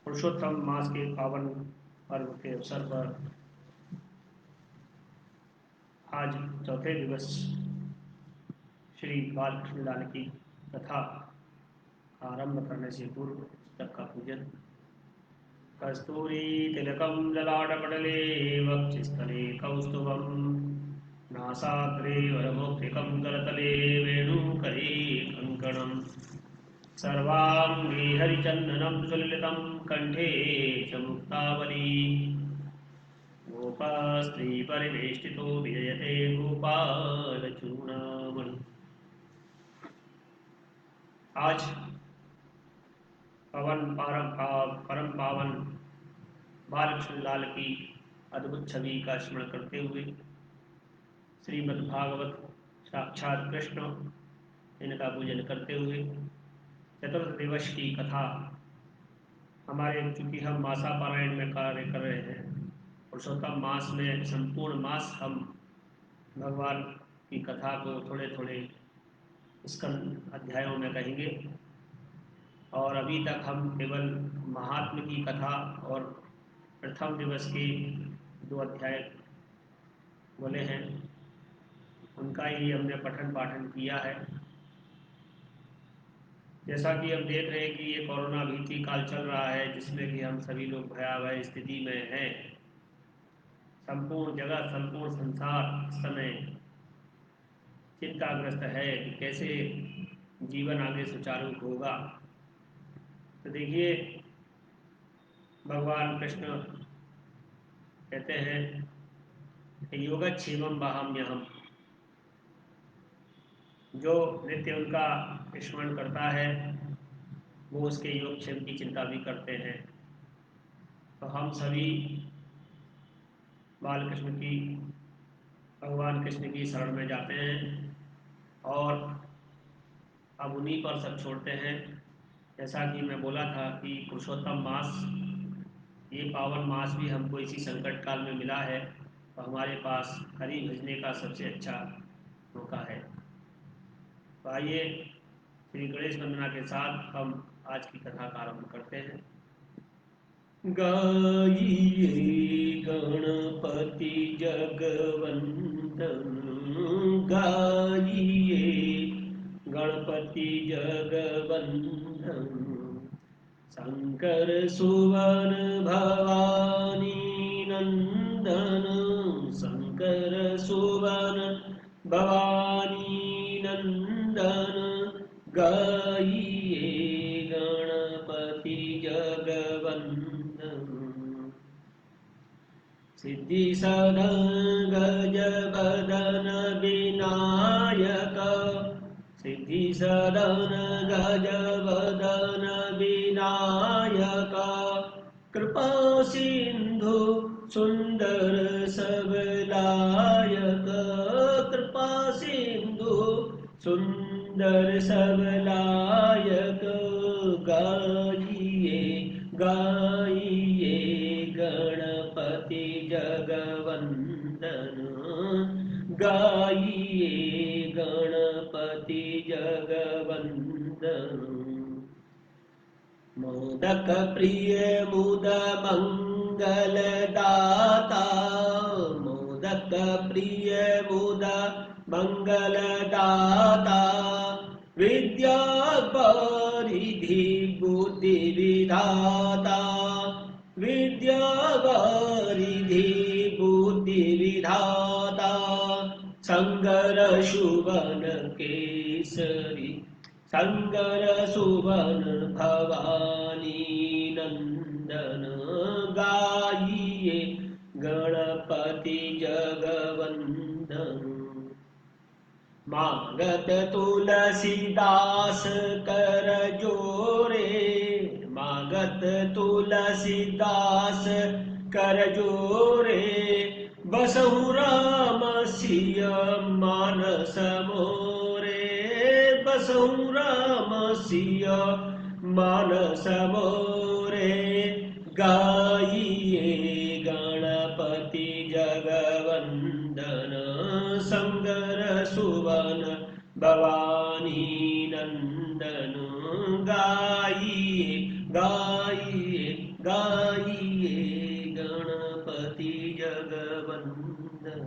पुरुषोत्तम मास के पावन पर्व के अवसर पर आज चौथे दिवस श्री बालकृष्ण लाल की कथा आरंभ करने से पूर्व पुस्तक का पूजन। कस्तूरी तिलकं ललाटपटले वक्षस्थले कौस्तुभं नासाग्रे वरमौक्तिकं करतले वेणुकरे कङ्कणम् सर्वाङ्गे हरिचन्दनं सुललितं कण्ठे च मुक्तावली गोपास्त्री परिवेष्टितो विजयते गोपालचूडामणि। आज परम पावन बालकृष्ण लाल की अद्भुत छवि का स्मरण करते हुए श्रीमद्भागवत साक्षात कृष्ण इनका पूजन करते हुए चतुर्थ दिवस की कथा हमारे, चूंकि हम मासा पारायण में कार्य कर रहे हैं, पुरुषोत्तम मास में संपूर्ण मास हम भगवान की कथा को थोड़े थोड़े स्कंद अध्यायों में कहेंगे। और अभी तक हम केवल महात्म की कथा और प्रथम दिवस के 2 अध्याय बोले हैं, उनका ही हमने पठन पाठन किया है। जैसा कि हम देख रहे हैं कि ये कोरोना भीति काल चल रहा है, जिसमें कि हम सभी लोग भयावह स्थिति में हैं। संपूर्ण जगत, संपूर्ण संसार इस समय चिंताग्रस्त है कि कैसे जीवन आगे सुचारू होगा। तो देखिए, भगवान कृष्ण कहते हैं कि योगक्षेमं वहाम्यहम्, जो नित्य उनका स्मरण करता है वो उसके योगक्षेम की चिंता भी करते हैं। तो हम सभी बालकृष्ण की, भगवान कृष्ण की शरण में जाते हैं और अब उन्हीं पर सब छोड़ते हैं। जैसा कि मैं बोला था कि पुरुषोत्तम मास, ये पावन मास भी हमको इसी संकट काल में मिला है, तो हमारे पास हरि भजने का सबसे अच्छा मौका है। तो आइए श्री गणेश वंदना के साथ हम आज की कथा का आरंभ करते हैं। गाइए गणपति जगवंदन, गाइए गणपति जगवंदन, शंकर सुवन भवानी नंदन, शंकर सुवन भवानी नंदन, गाइए गणपति जगवंदन। सिद्धि सदन गज बदन विनायक, सिद्धि सदन गज बदन विनायक, कृपा सिंधु सुंदर सबलायक, कृपा सिंधु सुंदर सबलायक, गाइए गाइए गणपति जगवंदन, गाइए गणपति जगवंदन। मोदक प्रिय मुद मंगल दाता, मोदक प्रिय मुद मंगल दाता, विद्या परिधि बुद्धि विधाता, विद्या परिधि बुद्धि विधाता, संगर सुवन केसरी, संगर सुवन भवानी नंदन, गाइए गणपति जगवंदन। मांगत तुलसीदास कर जोरे, मांगत तुलसीदास कर जोरे, बसहु राम सिय मानस मोरे, बसहु राम सिय मानस मोरे, गाइए गणपति जगवंदन, संगर सुवन भवानी नंदन, गाइए गाइए गाइए गणपति जगवंदन।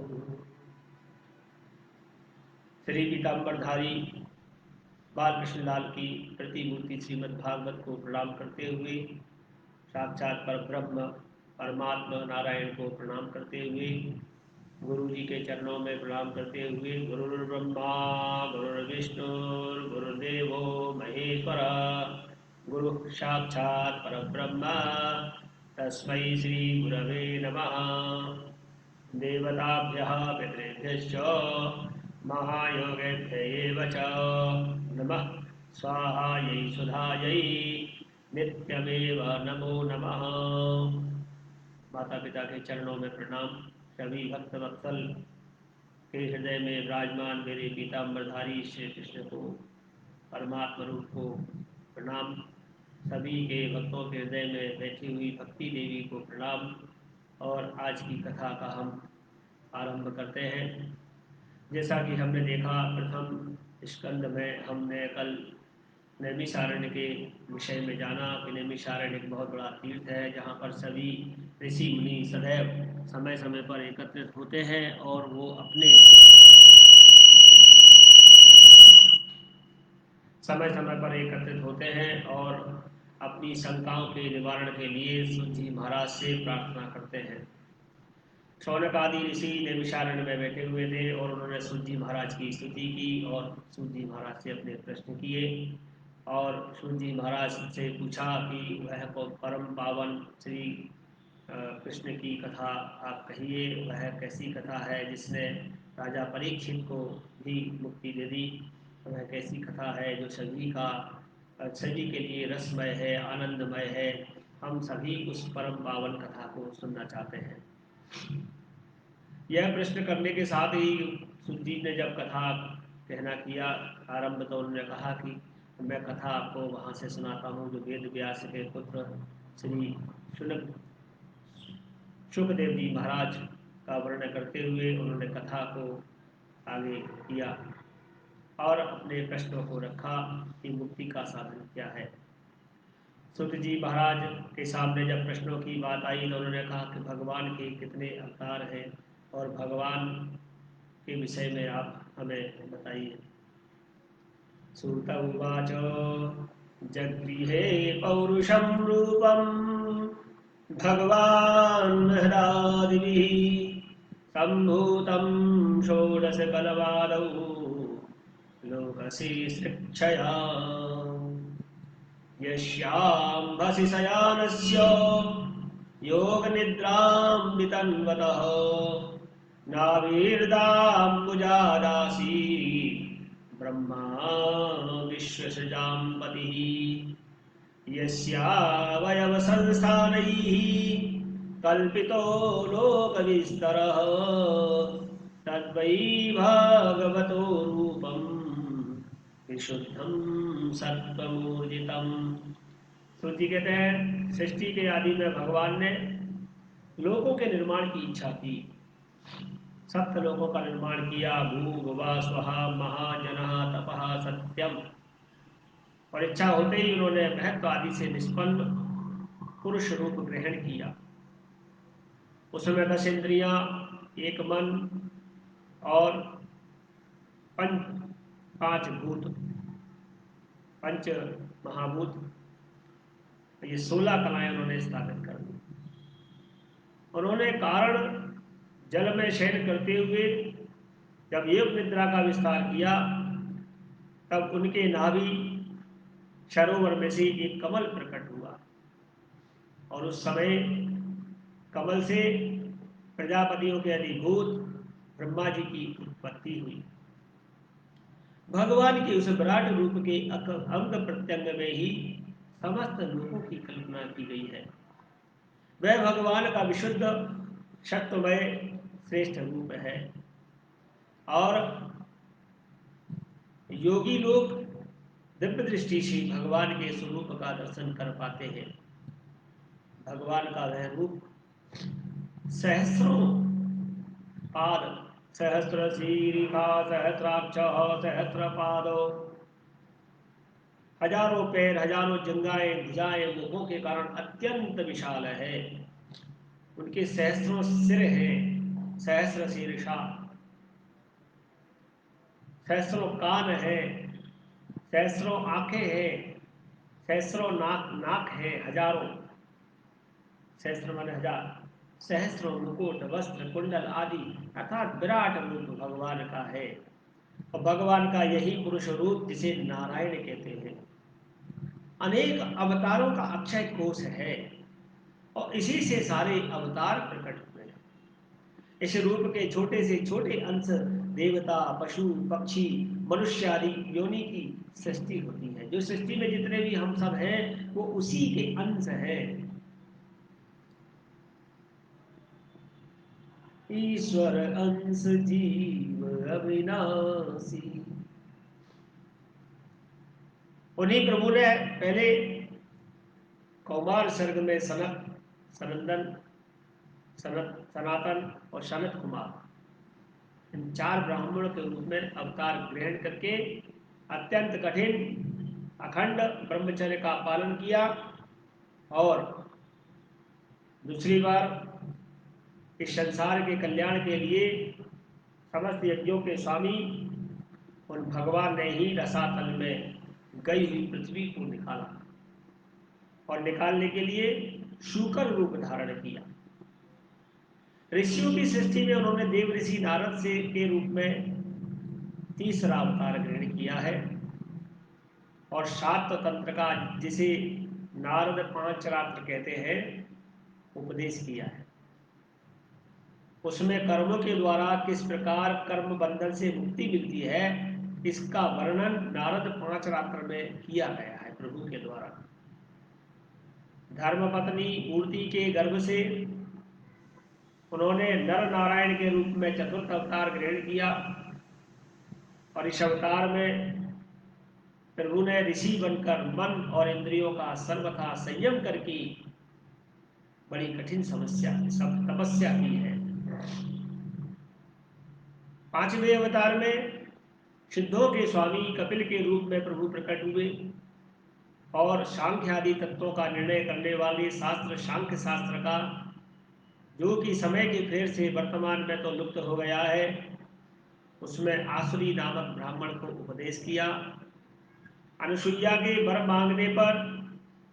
श्री पीताम्बरधारी बालकृष्ण लाल की प्रतिमूर्ति श्रीमद् भागवत को प्रणाम करते हुए, साक्षात पर ब्रह्म परमात्मा नारायण को प्रणाम करते हुए, गुरु जी के चरणों में प्रणाम करते हुए, गुरुर्ब्रह्मा गुरुर्विष्णु गुरुदेवो महेश्वर गुरु साक्षात परब्रह्म तस्मै श्री गुरवे नमः। देवताभ्यः पितृभ्यश्च महायोगेभ्य एव च नमः स्वाहायै सुधायै नित्यमेव नमो नमः। माता पिता के चरणों में प्रणाम। सभी भक्त वत्सल के हृदय में विराजमान मेरे पीताम्बरधारी श्री कृष्ण को, परमात्मा रूप को प्रणाम। सभी के भक्तों के हृदय में बैठी हुई भक्ति देवी को प्रणाम। और आज की कथा का हम आरंभ करते हैं। जैसा कि हमने देखा, प्रथम स्कंद में हमने कल नैमिषारण्य के विषय में जाना कि नैमिषारण्य एक बहुत बड़ा तीर्थ है जहाँ पर सभी ऋषि मुनि सदैव समय समय पर एकत्रित होते हैं और वो अपने समय समय पर एकत्रित होते हैं और अपनी शंकाओं के निवारण के लिए सूत जी महाराज से प्रार्थना करते हैं। शौनक आदि ऋषि नैमिषारण्य में बैठे हुए थे और उन्होंने सूत जी महाराज की स्तुति की और सूत जी महाराज से अपने प्रश्न किए और सूत जी महाराज से पूछा कि वह परम पावन श्री कृष्ण की कथा आप कहिए, वह कैसी कथा है जिसने राजा परीक्षित को भी मुक्ति दे दी, वह कैसी कथा है जो सभी के लिए रसमय है, आनंदमय है। हम सभी उस परम पावन कथा को सुनना चाहते हैं। यह प्रश्न करने के साथ ही सूत जी ने जब कथा कहना किया आरंभ, तो उन्होंने कहा कि मैं कथा आपको वहाँ से सुनाता हूँ जो वेद व्यास के पुत्र श्री शुकदेव जी महाराज का वर्णन करते हुए उन्होंने कथा को आगे किया और अपने प्रश्नों को रखा कि मुक्ति का साधन क्या है। सूत जी महाराज के सामने जब प्रश्नों की बात आई तो उन्होंने कहा कि भगवान के कितने अवतार हैं और भगवान के विषय में आप हमें बताइए। सूत उवाच जगृहे पौरुषं रूपं भगवान् हृदादिभिः सम्भूतं षोडशकलवादौ लोकशिक्षया यस्याम्भसि शयानस्य योगनिद्रां वितन्वतः नाभिर्दाम्बुजादासी ब्रह्मा विश्वसृजाम्पतिः यस्यावयवसंस्थानैः कल्पितो लोकविस्तरः तद्वै भगवतो रूपं विशुद्धं सत्त्वमूर्जितम्। सूत जी कहते हैं, सृष्टि के आदि में भगवान ने लोकों के निर्माण की इच्छा की, सप्त लोकों का निर्माण किया, भू भुवा स्वहा महाजनः तपः सत्यम। और इच्छा होते ही उन्होंने महत्व आदि से निष्पन्न पुरुष रूप ग्रहण किया। उसमें 10 इंद्रियां, एक मन और 5 भूत, 5 महाभूत, ये 16 कलाएं उन्होंने स्थापित कर दी। उन्होंने कारण जल में शयन करते हुए जब योग निद्रा का विस्तार किया तब उनके नाभि सरोवर में से एक कमल प्रकट हुआ और उस समय कमल से प्रजापतियों के अधिभूत ब्रह्मा जी की उत्पत्ति हुई। भगवान के उस विराट रूप के अंग प्रत्यंग में ही समस्त लोकों की कल्पना की गई है। वह भगवान का विशुद्ध शक्तिमय श्रेष्ठ रूप है और योगी लोग दिव्य दृष्टि से भगवान के स्वरूप का दर्शन कर पाते हैं। भगवान का वह रूप सहस्रों पाद, सहस्र शीर्षा सहस्राक्ष सहस्र पादो, हजारों पैर, हजारों जंगाएं, भुजाएं, मुखों के कारण अत्यंत विशाल है। उनके सहस्रों सिर हैं, सहस्र शीर्षा, सहस्रों कान है, सहस्रों आंखें हैं, सहस्रों नाक नाक है, हजारों, सहस्र माने हजार, सहस्रों मुकुट, वस्त्र, कुंडल आदि, अर्थात विराट रूप भगवान का है। और भगवान का यही पुरुष रूप जिसे नारायण कहते हैं, अनेक अवतारों का अक्षय कोश है और इसी से सारे अवतार प्रकट हुए। इस रूप के छोटे से छोटे अंश देवता, पशु, पक्षी, मनुष्य आदि योनि की सृष्टि होती है। जो सृष्टि में जितने भी हम सब हैं वो उसी के अंश हैं। ईश्वर अंश जीव अविनाशी। उन्हीं प्रभु ने पहले कौमार सर्ग में सनत, सनंदन, सनातन और सनत कुमार, इन 4 ब्राह्मणों के रूप में अवतार ग्रहण करके अत्यंत कठिन अखंड ब्रह्मचर्य का पालन किया। और दूसरी बार इस संसार के कल्याण के लिए समस्त यज्ञों के स्वामी उन भगवान ने ही रसातल में गई हुई पृथ्वी को निकाला और निकालने के लिए शूकर रूप धारण किया। ऋषियों की सृष्टि में उन्होंने देव ऋषि नारद से के रूप में तीसरा अवतार ग्रहण किया है और शाक्त तंत्र का, जिसे नारद 5 रात्र कहते हैं, उपदेश किया है। उसमें कर्मों के द्वारा किस प्रकार कर्म बंधन से मुक्ति मिलती है इसका वर्णन नारद 5 रात्र में किया गया है प्रभु के द्वारा। धर्मपत्नी मूर्ति के गर्भ से उन्होंने नर नारायण के रूप में चतुर्थ अवतार ग्रहण किया और इस अवतार में प्रभु ने ऋषि बनकर मन और इंद्रियों का सर्वथा संयम करके बड़ी कठिन समस्या सब तपस्या की है। 5वें अवतार में सिद्धों के स्वामी कपिल के रूप में प्रभु प्रकट हुए और सांख्य आदि तत्वों का निर्णय करने वाले शास्त्र सांख्य शास्त्र का, जो कि समय के फेर से वर्तमान में तो लुप्त हो गया है, उसमें आसुरी नामक ब्राह्मण को उपदेश किया। अनुसुईया के वर मांगने पर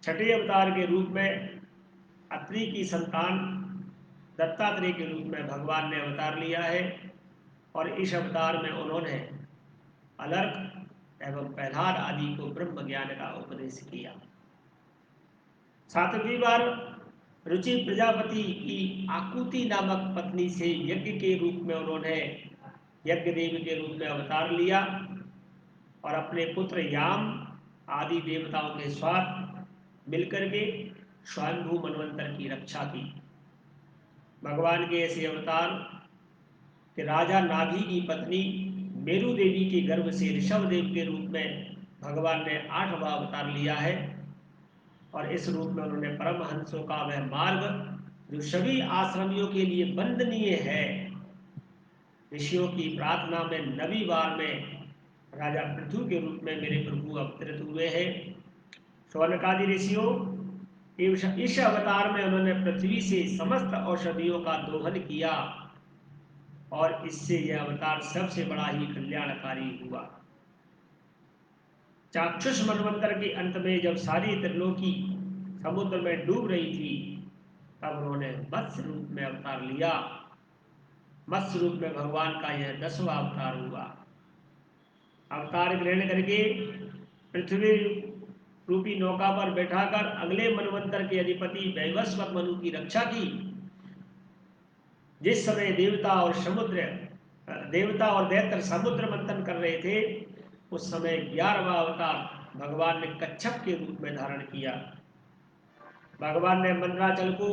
6ठे अवतार के रूप में अत्रि की संतान दत्तात्रेय के रूप में भगवान ने अवतार लिया है और इस अवतार में उन्होंने अलर्क एवं प्रहलाद आदि को ब्रह्म ज्ञान का उपदेश किया। 7वीं बार रुचि प्रजापति की आकुति नामक पत्नी से यज्ञ के रूप में उन्होंने यज्ञ देवी के रूप में अवतार लिया और अपने पुत्र याम आदि देवताओं के साथ मिलकर के स्वयंभू मनवंतर की रक्षा की। भगवान के ऐसे अवतार कि राजा नाभि की पत्नी मेरु देवी के गर्भ से ऋषभ देव के रूप में भगवान ने 8वां अवतार लिया है और इस रूप में उन्होंने परमहंसों का वह मार्ग जो सभी आश्रमियों के लिए वंदनीय है, ऋषियों की प्रार्थना में 9वीं बार में राजा पृथु के रूप में मेरे प्रभु अवतरित हुए हैं। शौनकादि ऋषियों इस अवतार में उन्होंने पृथ्वी से समस्त औषधियों का दोहन किया और इससे यह अवतार सबसे बड़ा ही कल्याणकारी हुआ। चाक्षुष मनवंतर के अंत में जब सारी त्रिलोकी समुद्र में डूब रही थी तब उन्होंने मत्स्य रूप में अवतार लिया। मत्स्य रूप में भगवान का यह 10वां अवतार हुआ। अवतार ग्रहण करके पृथ्वी रूपी नौका पर बैठाकर अगले मनवंतर के अधिपति वैवस्वत मनु की रक्षा की। जिस समय देवता और दैत्य समुद्र मंथन कर रहे थे उस समय 11वां अवतार भगवान ने कच्छप के रूप में धारण किया। भगवान ने मंदराचल को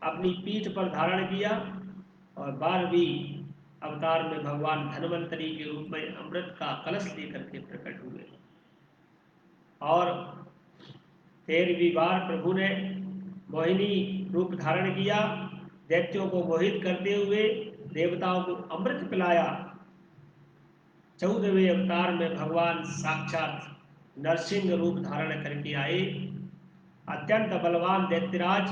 अपनी पीठ पर धारण किया और 12वीं अवतार में भगवान धन्वंतरी के रूप में अमृत का कलश लेकर के प्रकट हुए और 13वीं बार प्रभु ने मोहिनी रूप धारण किया। दैत्यों को मोहित करते हुए देवताओं को अमृत पिलाया। 14वें अवतार में भगवान साक्षात नरसिंह रूप धारण करके आए। अत्यंत बलवान दैत्यराज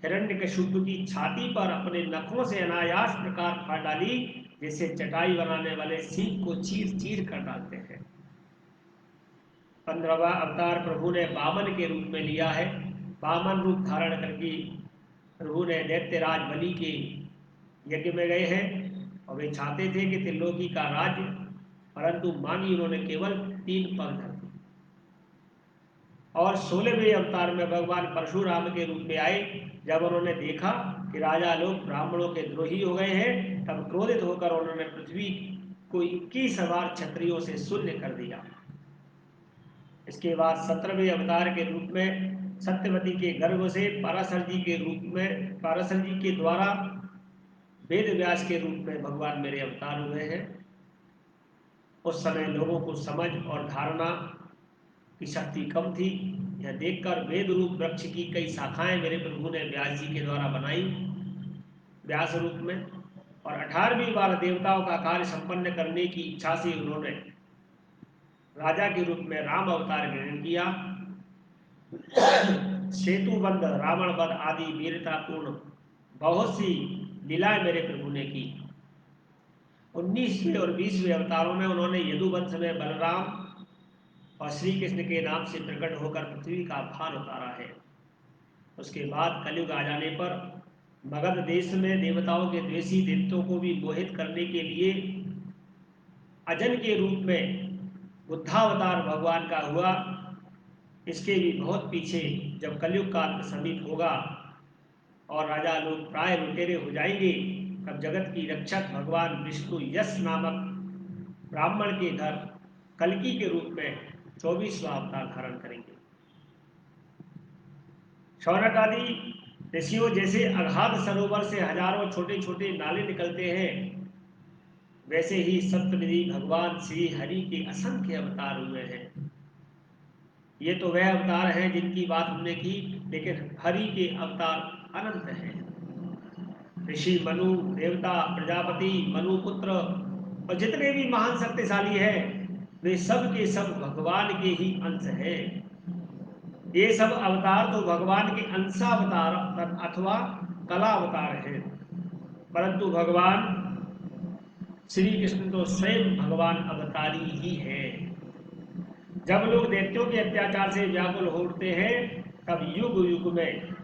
हिरण्यकशिपु की छाती पर अपने नखों से अनायास प्रकार फाड़ डाली, जैसे चटाई बनाने वाले सीप को चीर चीर कर डालते हैं। 15वां अवतार प्रभु ने वामन के रूप में लिया है। वामन रूप धारण करके प्रभु ने दैत्यराज बलि के यज्ञ में गए हैं और वे चाहते थे कि त्रिलोकी का राज्य, परंतु मांगी उन्होंने केवल 3 पग धर दी। और 16वें अवतार में भगवान परशुराम के रूप में आए। जब उन्होंने देखा कि राजा लोग ब्राह्मणों के द्रोही हो गए हैं, तब क्रोधित होकर उन्होंने पृथ्वी को 21 बार क्षत्रियों से शून्य कर दिया। इसके बाद 17वें अवतार के रूप में सत्यवती के गर्भ से पराशर जी के रूप में, पराशर जी के द्वारा वेद व्यास के रूप में भगवान मेरे अवतार हुए हैं। उस समय लोगों को समझ और धारणा की शक्ति कम थी। यह देखकर वेद रूप वृक्ष की कई शाखाएं मेरे प्रभु ने व्यास जी के द्वारा बनाई व्यास रूप में, और 18वीं बार देवताओं का कार्य संपन्न करने की इच्छा से उन्होंने राजा के रूप में राम अवतार ग्रहण किया। सेतु बंध, रावण वध आदि वीरतापूर्ण बहुत सी लीलाएं मेरे प्रभु ने की। 19वें और 20वें अवतारों में उन्होंने यदुवंश में बलराम और श्री कृष्ण के नाम से प्रकट होकर पृथ्वी का भार उतारा है। उसके बाद कलयुग आ जाने पर मगध देश में देवताओं के द्वेषी दैत्यों को भी मोहित करने के लिए अजन के रूप में बुद्धावतार भगवान का हुआ। इसके भी बहुत पीछे जब कलयुग का अंत समीप होगा और राजा लोग प्राय लुटेरे हो जाएंगे, तब जगत की रक्षक भगवान विष्णु यश नामक ब्राह्मण के घर कल्कि के रूप में 24वां अवतार धारण करेंगे। शौनक आदि ऋषियों जैसे अगाध सरोवर से हजारों छोटे छोटे नाले निकलते हैं, वैसे ही सप्तविधि भगवान श्री हरि के असंख्य अवतार हुए हैं। ये तो वह अवतार हैं जिनकी बात हमने की, लेकिन हरि के अवतार अनंत हैं। ऋषि मनु, देवता, प्रजापति, मनुपुत्र और जितने भी महान शक्तिशाली हैं, वे सब के सब भगवान के ही अंश हैं। ये सब अवतार तो भगवान के अंशावतार अथवा कला अवतार हैं, परंतु भगवान श्री कृष्ण तो स्वयं भगवान अवतारी ही है। जब लोग दैत्यों के अत्याचार से व्याकुल हो उठते हैं, तब युग युग में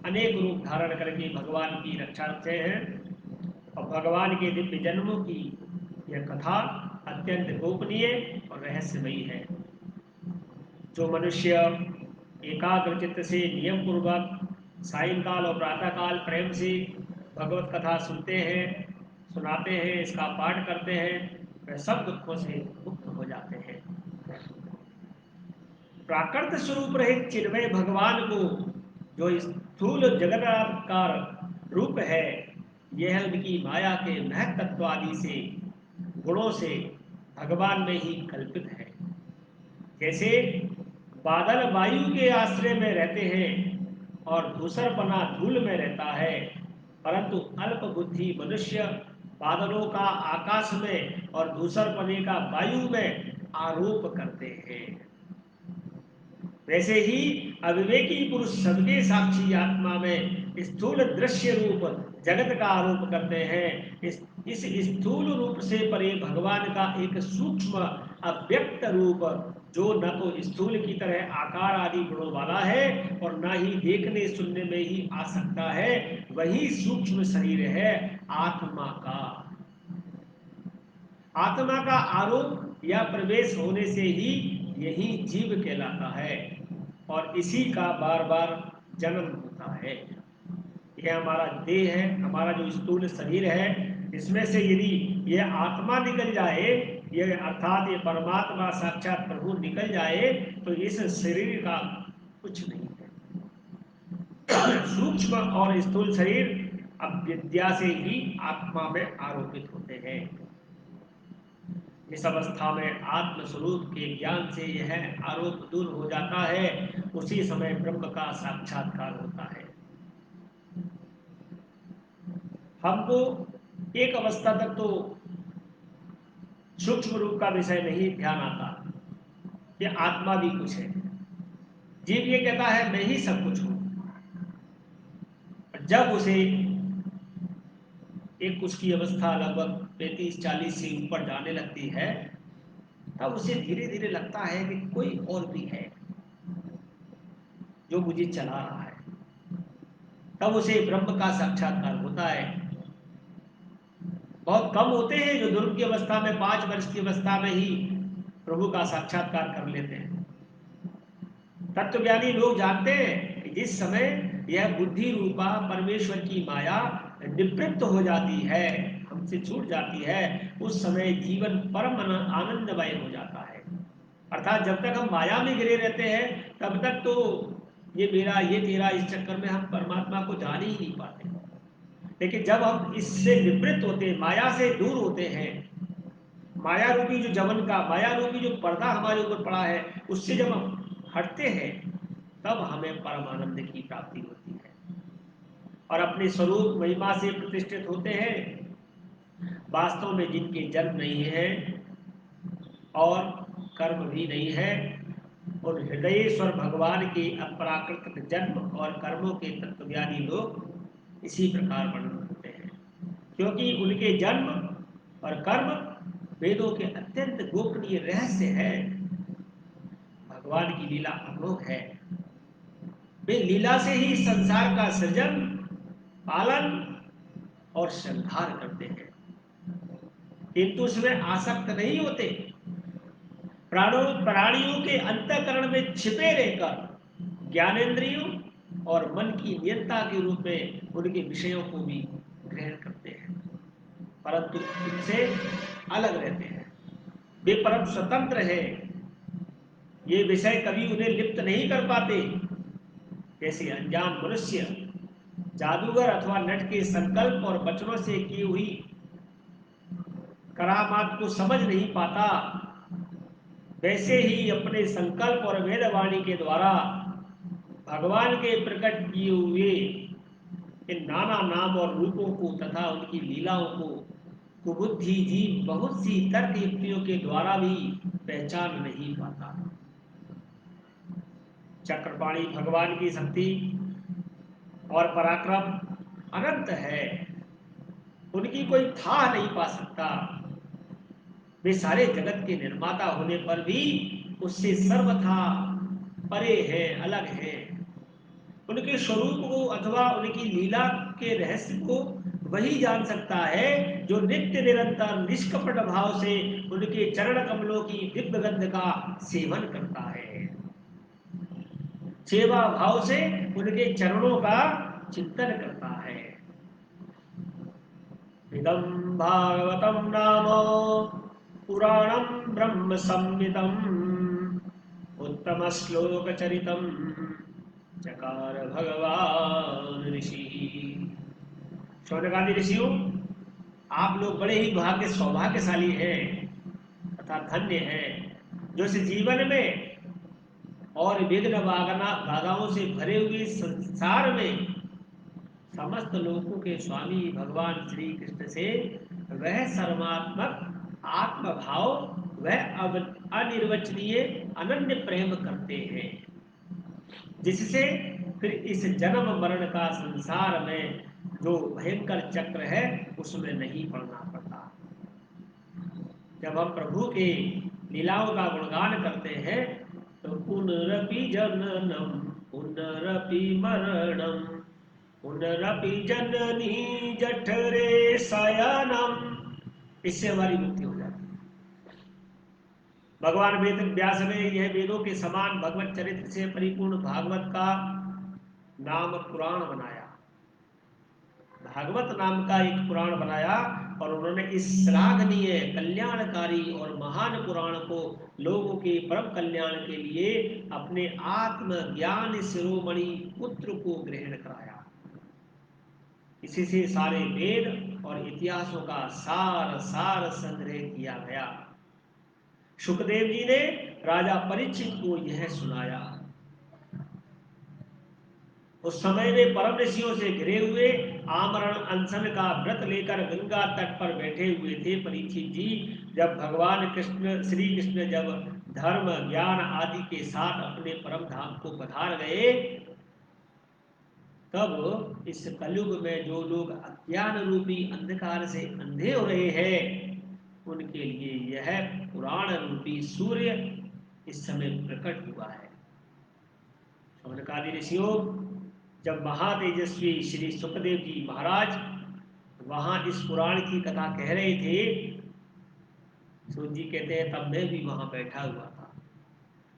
अनेक रूप धारण करके भगवान की रक्षा करते हैं। और भगवान के दिव्य जन्मों की यह कथा अत्यंत गोपनीय और रहस्यमयी है। जो मनुष्य एकाग्र चित्त से नियम पूर्वक सायंकाल और प्रातःकाल प्रेम से भगवत कथा सुनते हैं, सुनाते हैं, इसका पाठ करते हैं, वह सब दुखों से मुक्त हो जाते हैं। प्राकृत स्वरूप रहित चिन्मय भगवान को जो स्थूल जगदाकार रूप है, यह उनकी माया के महत्त्व आदि से गुणों से भगवान में ही कल्पित है। जैसे बादल वायु के आश्रय में रहते हैं और धूसरपना धूल में रहता है, परंतु अल्प बुद्धि मनुष्य बादलों का आकाश में और धूसरपने का वायु में आरोप करते हैं। वैसे ही अविवेकी पुरुष सबके साक्षी आत्मा में स्थूल दृश्य रूप जगत का आरोप करते हैं। इस स्थूल रूप से परे भगवान का एक सूक्ष्म अव्यक्त रूप, जो न तो स्थूल की तरह आकार आदि गुणों वाला है और न ही देखने सुनने में ही आ सकता है, वही सूक्ष्म शरीर है आत्मा का। आत्मा का आरोप या प्रवेश होने से ही यही जीव कहलाता है और इसी का बार बार जन्म होता है। यह हमारा देह है, हमारा जो स्थूल शरीर है, इसमें से यदि यह आत्मा निकल जाए, यह अर्थात ये परमात्मा साक्षात प्रभु निकल जाए, तो इस शरीर का कुछ नहीं है। सूक्ष्म और स्थूल शरीर अविद्या से ही आत्मा में आरोपित होते हैं। इस अवस्था में आत्मस्वरूप के ज्ञान से यह आरोप दूर हो जाता है, उसी समय ब्रह्म का साक्षात्कार होता है। हमको एक अवस्था तक तो सूक्ष्म रूप का विषय नहीं ध्यान आता, ये आत्मा भी कुछ है। जीव ये कहता है मैं ही सब कुछ हूं। जब उसे एक उसकी अवस्था लगभग 35-40 से ऊपर जाने लगती है, तब उसे धीरे धीरे लगता है कि कोई और भी है जो मुझे चला रहा है। तब उसे ब्रह्म का साक्षात्कार होता है। बहुत कम होते हैं जो ध्रुव की अवस्था में 5 वर्ष की अवस्था में ही प्रभु का साक्षात्कार कर लेते हैं। तत्वज्ञानी लोग जानते हैं कि जिस समय यह बुद्धि रूपा परमेश्वर की माया निवृत्त हो जाती है, हमसे छूट जाती है, उस समय जीवन परम आनंदमय हो जाता है। अर्थात जब तक हम माया में गिरे रहते हैं तब तक तो ये मेरा ये तेरा इस चक्कर में हम परमात्मा को जान ही नहीं पाते। लेकिन जब हम इससे निवृत्त होते हैं, माया से दूर होते हैं, माया रूपी जो जवन का माया रूपी जो पर्दा हमारे ऊपर पड़ा है उससे जब हम हटते हैं, तब हमें परम आनंद की प्राप्ति होती है और अपने स्वरूप महिमा से प्रतिष्ठित होते हैं। वास्तव में जिनके जन्म नहीं है और कर्म भी नहीं है, और हृदयेश्वर भगवान के अपराकृत जन्म और कर्मों के तत्वज्ञानी लोग इसी प्रकार वर्णन करते हैं, क्योंकि उनके जन्म और कर्म वेदों के अत्यंत गोपनीय रहस्य है। भगवान की लीला अमोघ है। वे लीला से ही संसार का सृजन, पालन और संहार करते हैं, किंतु उसमें आसक्त नहीं होते। प्राणियों के अंतःकरण में छिपे रहकर ज्ञानेंद्रियों और मन की नियंता के रूप में उनके विषयों को भी ग्रहण करते हैं, परंतु उनसे अलग रहते हैं। वे परम स्वतंत्र हैं। ये विषय कभी उन्हें लिप्त नहीं कर पाते। जैसे अनजान मनुष्य जादूगर अथवा नट के संकल्प और वचनों से की हुई करामात को समझ नहीं पाता, वैसे ही अपने संकल्प और वेदवाणी के द्वारा भगवान के प्रकट किए हुए इन नाना नाम और रूपों को तथा उनकी लीलाओं को कुबुद्धि जीव बहुत सी तर्क युक्तियों के द्वारा भी पहचान नहीं पाता। चक्रपाणी भगवान की शक्ति और पराक्रम अनंत है, उनकी कोई था नहीं पा सकता। वे सारे जगत के निर्माता होने पर भी उससे सर्वथा परे है, अलग है। उनके स्वरूप को अथवा उनकी लीला के रहस्य को वही जान सकता है जो नित्य निरंतर निष्कपट भाव से उनके चरण कमलों की दिव्य गंध का सेवन करता है, सेवा भाव से उनके चरणों का चिंतन करता है। इदं भागवतं नाम पुराणं ब्रह्म संहितं उत्तम श्लोक चरितं चकार भगवान ऋषि। शौनकादि ऋषियों, आप लोग बड़े ही सौभाग्यशाली हैं तथा धन्य हैं, जो इस जीवन में और विघ्न बाधाओं से भरे हुए संसार में समस्त लोगों के स्वामी भगवान श्री कृष्ण से वह सर्वात्मक आत्मभाव, वह अनिर्वचनीय अनन्य प्रेम करते हैं, जिससे फिर इस जन्म मरण का संसार में जो भयंकर चक्र है उसमें नहीं पड़ना पड़ता। जब हम प्रभु के लीलाओं का गुणगान करते हैं तो पुनरपि जननम पुनरपि मरणम पुनरपि जननी जठरे शयनम, इससे हमारी मुक्ति हो जाती है। भगवान वेद व्यास ने यह वेदों के समान भगवत चरित्र से परिपूर्ण भागवत का नाम पुराण बनाया, भागवत नाम का एक पुराण बनाया, और उन्होंने इस श्लाघनीय कल्याणकारी और महान पुराण को लोगों के परम कल्याण के लिए अपने आत्म ज्ञान शिरोमणि पुत्र को ग्रहण कराया। इसी से सारे वेद और इतिहासों का सार संग्रह किया गया। सुखदेव जी ने राजा परीक्षित को यह सुनाया। उस समय वे परम ऋषियों से घिरे हुए आमरण अनशन का व्रत लेकर गंगा तट पर बैठे हुए थे। परीक्षित जी, जब भगवान कृष्ण श्री कृष्ण जब धर्म ज्ञान आदि के साथ अपने परम धाम को पधार गए, तब इस कलयुग में जो लोग अज्ञान रूपी अंधकार से अंधे हो रहे हैं, उनके लिए यह पुराण रूपी सूर्य इस समय प्रकट हुआ है। शौनकादि ऋषियों, जब महातेजस्वी श्री सुखदेव जी महाराज वहां इस पुराण की कथा कह रहे थे, सूत जी कहते हैं तब मैं भी वहां बैठा हुआ था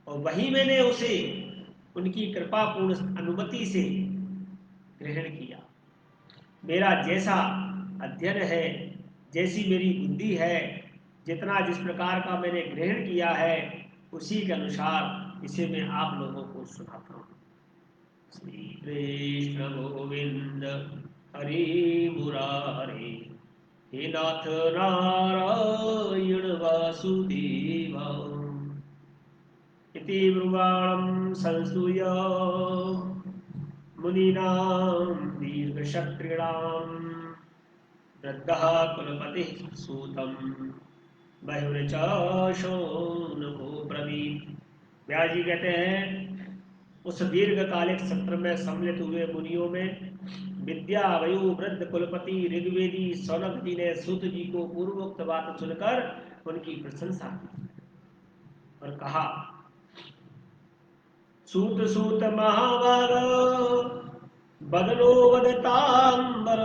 और वही मैंने उसे उनकी कृपा पूर्ण अनुमति से ग्रहण किया। मेरा जैसा अध्ययन है, जैसी मेरी बुद्धि है, जितना जिस प्रकार का मैंने ग्रहण किया है, उसी के अनुसार इसे मैं आप लोगों को सुनाता हूँ। श्री कृष्ण गोविंद हरि मुरारे, हे नाथ नारायण वासुदेव, इति ब्रुवाणं संस्तूय मुनीनां दीर्घशत्रिणां वृद्धः कुलपतिः सूतं बहुर्च शौनको ब्रवीत्। व्यास जी कहते हैं, उस दीर्घकालिक सत्र में सम्मिलित हुए मुनियों में विद्या वयु वृद्ध कुलपति ऋग्वेदी सौनक जी ने सूत जी को पूर्वोक्त बात सुनकर उनकी प्रशंसा की और कहा, सूत सूत महाभागो बदलो वदतांबर,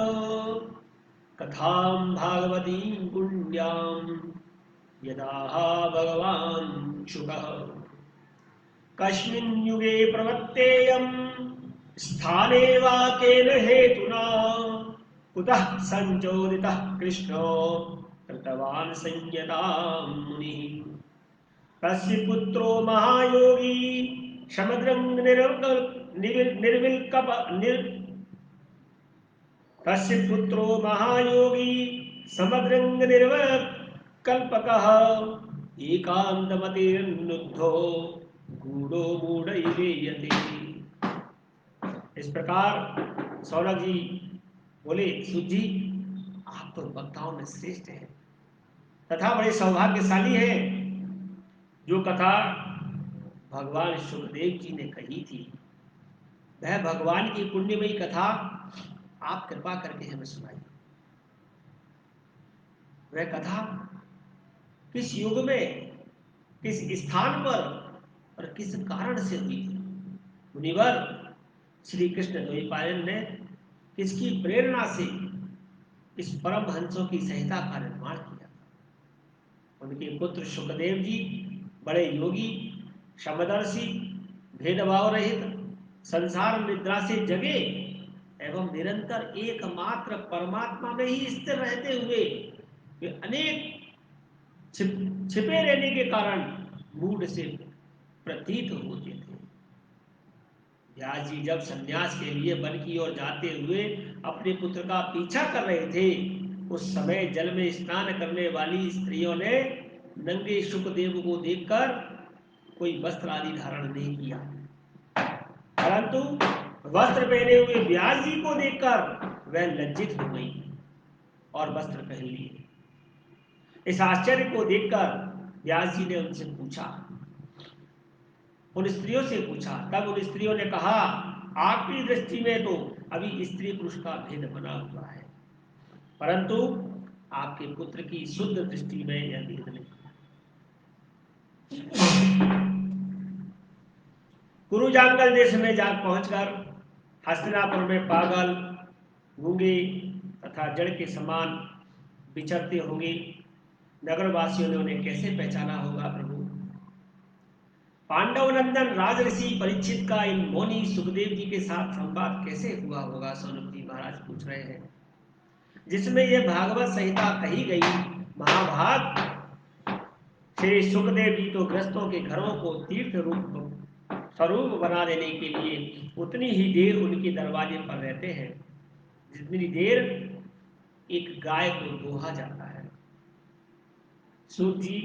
कथां भागवतीं पुण्यां यदा भगवान् शुकः, कस्मिन् युगे प्रवत्तेयं स्थाने वा केन हेतुना, कुतः संचोदितः कृष्णो कृतवान् संयतां मुनिः, तस्य पुत्रो महायोगी समुद्रं तस्य पुत्रो महायोगी समुद्रं निर्विकल्पकः, एकांतमतिर्नुद्धो गूढ़ो मूढ़ैर्यते। इस प्रकार सौनक जी बोले, सूत जी आप तो वक्ताओं में श्रेष्ठ हैं तथा बड़े सौभाग्यशाली हैं। जो कथा भगवान सुखदेव जी ने कही थी, वह भगवान की पुण्यमयी कथा आप कृपा करके हमें सुनाइए। वह कथा किस युग में, किस स्थान पर और किस कारण से हुई थी? मुनिवर, श्री कृष्ण द्वैपायन ने किसकी प्रेरणा से इस परम हंसों की संहिता का निर्माण किया? उनके पुत्र सुखदेव जी बड़े योगी, समदर्शी, भेदभाव रहित, संसार निद्रा से जगे एवं निरंतर एकमात्र परमात्मा में ही स्थिर रहते हुए वे अनेक छिपे रहने के कारण मूढ़ से प्रतीत होते थे। व्यास जी जब सन्यास के लिए वन की ओर जाते हुए अपने पुत्र का पीछा कर रहे थे, उस समय जल में स्नान करने वाली स्त्रियों ने नंगे सुखदेव को देखकर कोई वस्त्र आदि धारण नहीं किया, परंतु वस्त्र पहने हुए व्यास जी को देखकर वह लज्जित हो गई और वस्त्र पहन लिए। इस आश्चर्य को देखकर व्यास जी ने उनसे पूछा, उन स्त्रियों से पूछा, तब उन स्त्रियों ने कहा, आपकी दृष्टि में तो अभी स्त्री पुरुष का भेद बना हुआ है, परंतु आपके पुत्र की शुद्ध दृष्टि में यह भेद नहीं। कुरुजांगल देश में जा पहुंचकर हस्तिनापुर में पागल, गूंगे तथा जड़ के समान विचरते होंगे, नगरवासियों ने उन्हें कैसे पहचाना होगा प्रभु? पांडव नंदन राजऋषि परीक्षित का इन मौनी सुखदेव जी के साथ संवाद कैसे हुआ होगा? सौनक जी महाराज पूछ रहे हैं, जिसमें यह भागवत संहिता कही गई। महाभाग श्री सुखदेव जी तो ग्रस्तों के घरों को तीर्थ रूप स्वरूप बना देने के लिए उतनी ही देर उनके दरवाजे पर रहते हैं जितनी देर एक गाय को दोहा जाता है। सूत जी,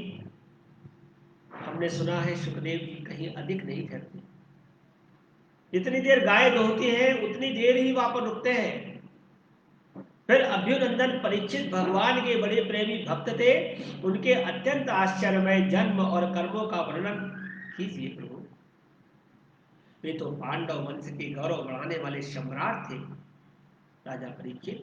हमने सुना है सुखदेव जी कहीं अधिक नहीं ठहरते, जितनी देर गाय दोहती है उतनी देर ही वहां पर रुकते हैं। फिर अभ्युनंदन परीक्षित भगवान के बड़े प्रेमी भक्त थे, उनके अत्यंत आश्चर्यमय जन्म और कर्मों का वर्णन कीजिए प्रभु। वे तो पांडव वंश के गौरव बढ़ाने वाले सम्राट थे राजा परीक्षित।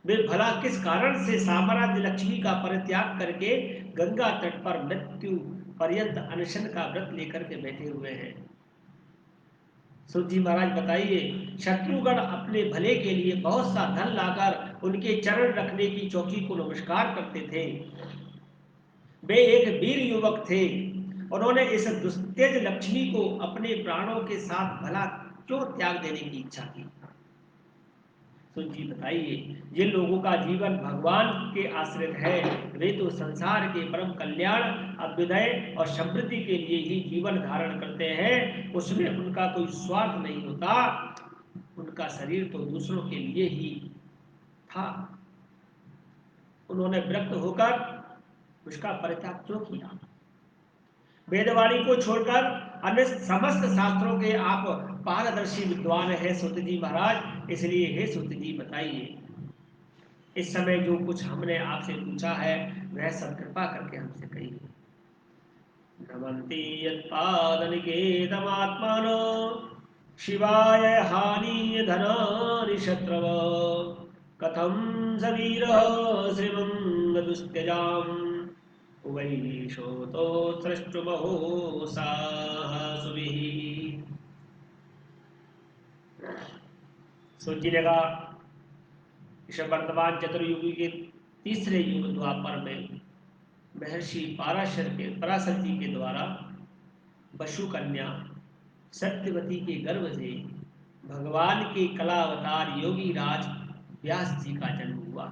वे भला किस कारण से साम्राज्य लक्ष्मी का परित्याग करके गंगा तट पर मृत्यु पर्यंत अनशन का व्रत लेकर के बैठे हुए हैं? सूत जी महाराज बताइए। शत्रुगण अपने भले के लिए बहुत सा धन लाकर उनके चरण रखने की चौकी को नमस्कार करते थे। वे एक वीर युवक थे, उन्होंने इस दुस्तेज लक्ष्मी को अपने प्राणों के साथ भला क्यों त्याग देने की इच्छा की? सुन जी बताइए। जिन लोगों का जीवन भगवान के आश्रित है, वे तो संसार के परम कल्याण, अभ्युदय और समृद्धि के लिए ही जीवन धारण करते हैं। उसमें उनका कोई स्वार्थ नहीं होता। उनका शरीर तो दूसरों के लिए ही था। उन्होंने विरक्त होकर उसका परित्याग क्यों किया? वेदवाणी को छोड़कर अन्य समस्त शास्त्रों के आप पारदर्शी विद्वान हैं सुत जी महाराज, इसलिए हे सुत जी बताइए, इस समय जो कुछ हमने आपसे पूछा है वह सब कृपा करके हमसे कहिए। नमन्ति यत्पादनिकेतमात्मानो शिवाय हानि धनानि शत्रव कथं सवीरः श्रीमन्दुस्त्यजाम् उवैशोतो सृष्टुमहो साहसुभिः। सोचिएगा, इस वर्तमान चतुर्युगी के तीसरे युग द्वापर में महर्षि पराशर जी के द्वारा वसु कन्या सत्यवती के गर्भ से भगवान के कला अवतार योगी राज व्यास जी का जन्म हुआ।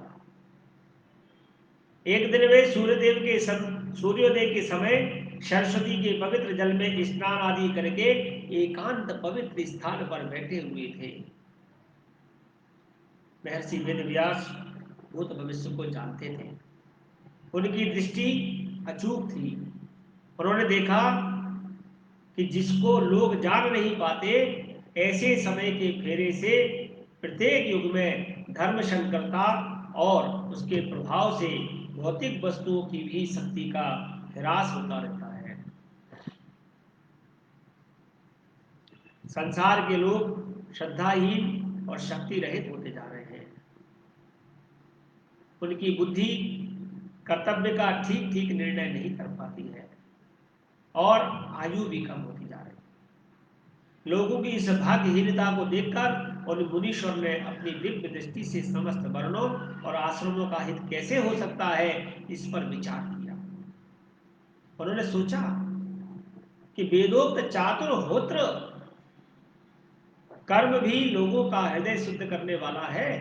एक दिन वे सूर्योदय के समय सरस्वती के पवित्र जल में स्नान आदि करके एकांत पवित्र स्थान पर बैठे हुए थे। महर्षि वेदव्यास भूत भविष्य को जानते थे। उनकी दृष्टि अचूक थी। उन्होंने देखा कि जिसको लोग जान नहीं पाते, ऐसे समय के फेरे से प्रत्येक युग में धर्म संकरता और उसके प्रभाव से भौतिक वस्तुओं की भी शक्ति का ह्रास होता रहता है। संसार के लोग श्रद्धाहीन और शक्ति रहित होते जा रहे हैं। उनकी बुद्धि कर्तव्य का ठीक ठीक निर्णय नहीं कर पाती है और आयु भी कम होती जा रही है। लोगों की इस भाग्यहीनता को देखकर और मुनीश्वर ने अपनी दिव्य दृष्टि से समस्त वर्णों और आश्रमों का हित कैसे हो सकता है, इस पर विचार किया। उन्होंने सोचा कि वेदोक्त चातुर्होत्र कर्म भी लोगों का हृदय शुद्ध करने वाला है।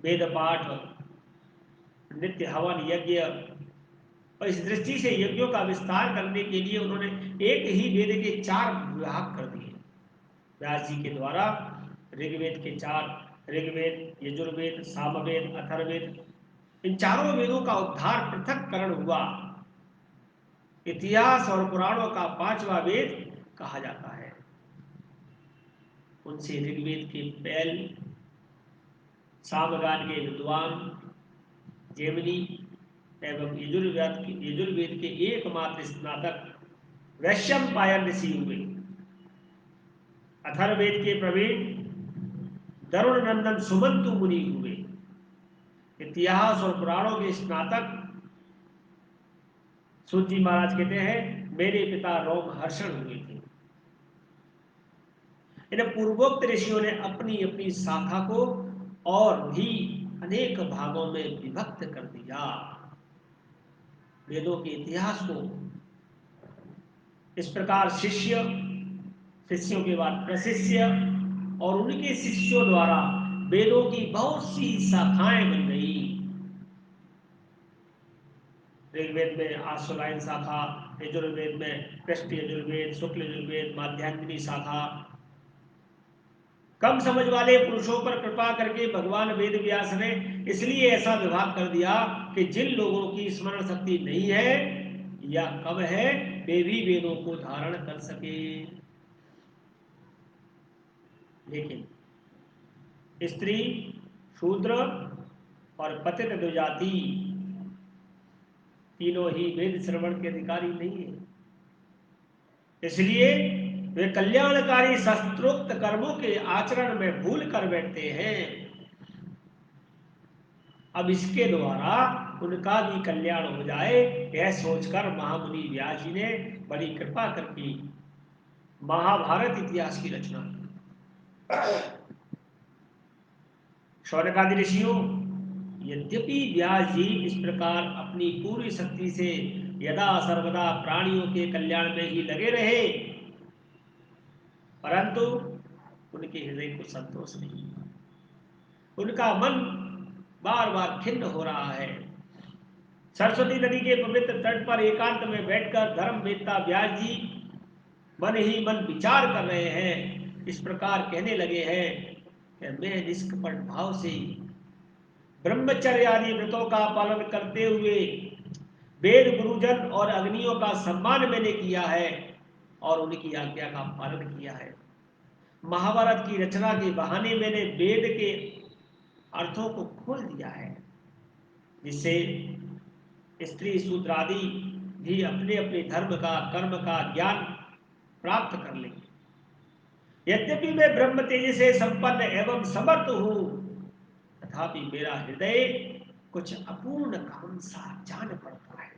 वेद पाठ, नित्य हवन यज्ञ, और इस दृष्टि से यज्ञों का विस्तार करने के लिए उन्होंने एक ही वेद के 4 विभाग कर दिए। व्यास जी के द्वारा ऋग्वेद के 4, ऋग्वेद, यजुर्वेद, सामवेद, अथर्ववेद, इन चारों वेदों का उद्धार पृथक्करण हुआ। इतिहास और पुराणों का 5वां वेद कहा जाता है। उनसे ऋग्वेद के बैल, सामगान के विद्वान जेमिनी एवं यजुर्वेद के एकमात्र स्नातक वैशंपायन ऋषि हुए। अथर्ववेद के प्रवीण दरुण नंदन सुमंतु मुनि हुए। इतिहास और पुराणों के स्नातक सूत जी महाराज कहते हैं मेरे पिता रोमहर्षण हुए थे। इन पूर्वोक्त ऋषियों ने अपनी अपनी शाखा को और भी अनेक भागों में विभक्त कर दिया। वेदों के इतिहास को इस प्रकार शिष्यों के बाद प्रशिष्य और उनके शिष्यों द्वारा वेदों की बहुत सी शाखाएं बन गई। ऋग्वेद में आश्वलायन शाखा, यजुर्वेद में कृष्ण यजुर्वेद, शुक्ल यजुर्वेद, माध्यान्तिनी शाखा। कम समझ वाले पुरुषों पर कृपा करके भगवान वेद व्यास ने इसलिए ऐसा विभाग कर दिया कि जिन लोगों की स्मरण शक्ति नहीं है या कम है, वे भी वेदों को धारण कर सके। लेकिन स्त्री शूद्र और पतित दो जाति तीनों ही वेद श्रवण के अधिकारी नहीं है, इसलिए वे कल्याणकारी शास्त्रोक्त कर्मों के आचरण में भूल कर बैठते हैं। अब इसके द्वारा उनका भी कल्याण हो जाए, यह सोचकर महामुनि व्यास जी ने बड़ी कृपा करके महाभारत इतिहास की रचना की। शौनकादि ऋषियों, यद्यपि व्यास जी इस प्रकार अपनी पूरी शक्ति से यदा सर्वदा प्राणियों के कल्याण में ही लगे रहे, परंतु उनके हृदय को संतोष नहीं, उनका मन बार बार खिन्न हो रहा है। सरस्वती नदी के पवित्र तट पर एकांत में बैठकर धर्मवेत्ता व्यास जी मन ही मन विचार कर रहे हैं। इस प्रकार कहने लगे हैं कि मैं निष्कपट भाव से ब्रह्मचर्य आदि व्रतों का पालन करते हुए वेद गुरुजन और अग्नियों का सम्मान मैंने किया है और उनकी आज्ञा का पालन किया है। महाभारत की रचना के बहाने मैंने वेद के अर्थों को खोल दिया है, जिससे स्त्री शूद्र आदि भी अपने अपने धर्म का कर्म का ज्ञान प्राप्त कर लेंगे। यद्यपि मैं ब्रह्म तेज से संपन्न एवं समर्थ हूं, तथापि मेरा हृदय कुछ अपूर्ण काम सा जान पड़ता है।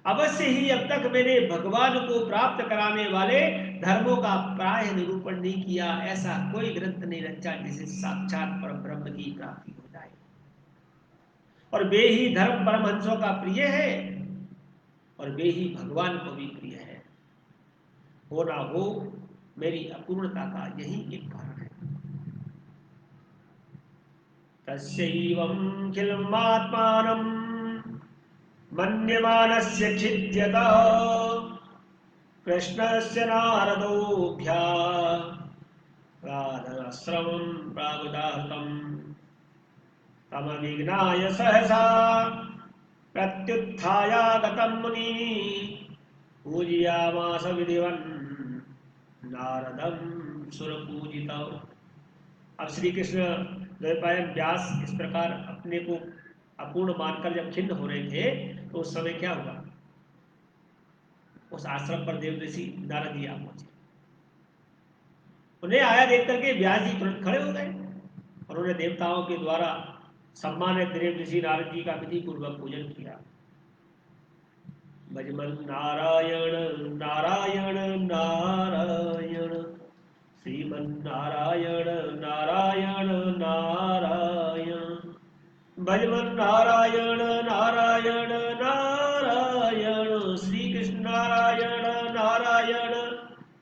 अवश्य ही अब तक मैंने भगवान को प्राप्त कराने वाले धर्मों का प्राय निरूपण नहीं किया। ऐसा कोई ग्रंथ नहीं रचा जिसे साक्षात परम ब्रह्म की प्राप्ति हो जाए, और वे ही धर्म परमहंसों का प्रिय है और वे ही भगवान को भी प्रिय है। हो ना हो, मेरी अपूर्णता का यही एक कारण है। तस्यैवं खिलमात्मानं मन्यमानस्य खिद्यत कृष्णस्य नारदोऽभ्याश्रमं प्रागुदाहतं तमविघ्नाय सहसा प्रत्युत्थायागतं मुनिः पूजयामास विधिवन् नारदं सुरपूजितौ। अब श्री कृष्ण द्वैपायन व्यास इस प्रकार अपने को अपूर्ण मानकर जब खिन्न हो रहे थे, तो उस समय क्या हुआ? उस आश्रम पर देव ऋषि नारद जी आ पहुंचे। उन्हें आया देख करके व्यास जी तुरंत खड़े हो गए और उन्हें देवताओं के द्वारा सम्मानित देव ऋषि नारद जी का विधि पूर्वक पूजन किया। भजमन नारायण नारायण नारायण, श्रीमन नारायण नारायण नारायण, भजमन नारायण नारायण नारायण, श्री कृष्ण नारायण नारायण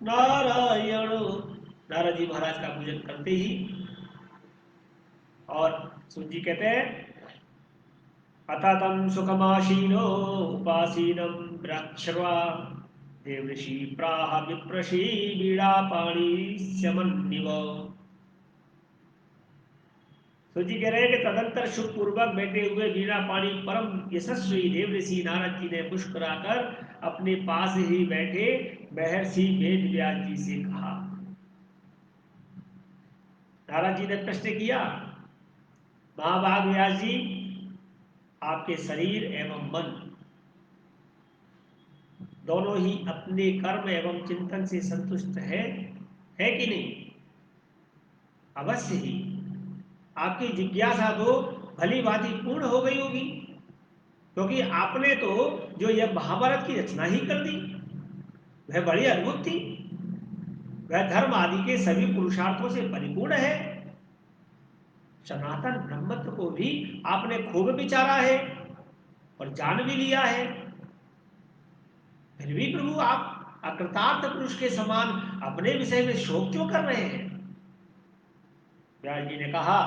नारायण। नारद जी महाराज का पूजन करते ही और सुन जी कहते हैं, अततं सुखमाशीनो उपासीनं ब्रह्मश्रवा देवऋषि प्राह विप्रषि बीड़ा पाणी समन्विव। तो जी कह रहे हैं कि तदंतर सुख पूर्वक बैठे हुए बीड़ा पाणी परम यशस्वी देव ऋषि नारद जी ने मुस्कुराकर अपने पास ही बैठे महर्षि वेद व्यास जी से कहा। नारद जी ने प्रश्न किया, महाभाग व्यास जी, आपके शरीर एवं मन दोनों ही अपने कर्म एवं चिंतन से संतुष्ट है कि नहीं? अवश्य ही आपकी जिज्ञासा तो भली भांति पूर्ण हो गई होगी, क्योंकि आपने तो जो यह महाभारत की रचना ही कर दी, वह बड़ी अद्भुत थी। वह धर्म आदि के सभी पुरुषार्थों से परिपूर्ण है। सनातन ब्रह्मत्व को भी आपने खूब विचारा है और जान भी लिया है। फिर भी प्रभु आप अकृतार्थ पुरुष के समान अपने विषय में शोक क्यों कर रहे हैं? व्यास जी ने कहा,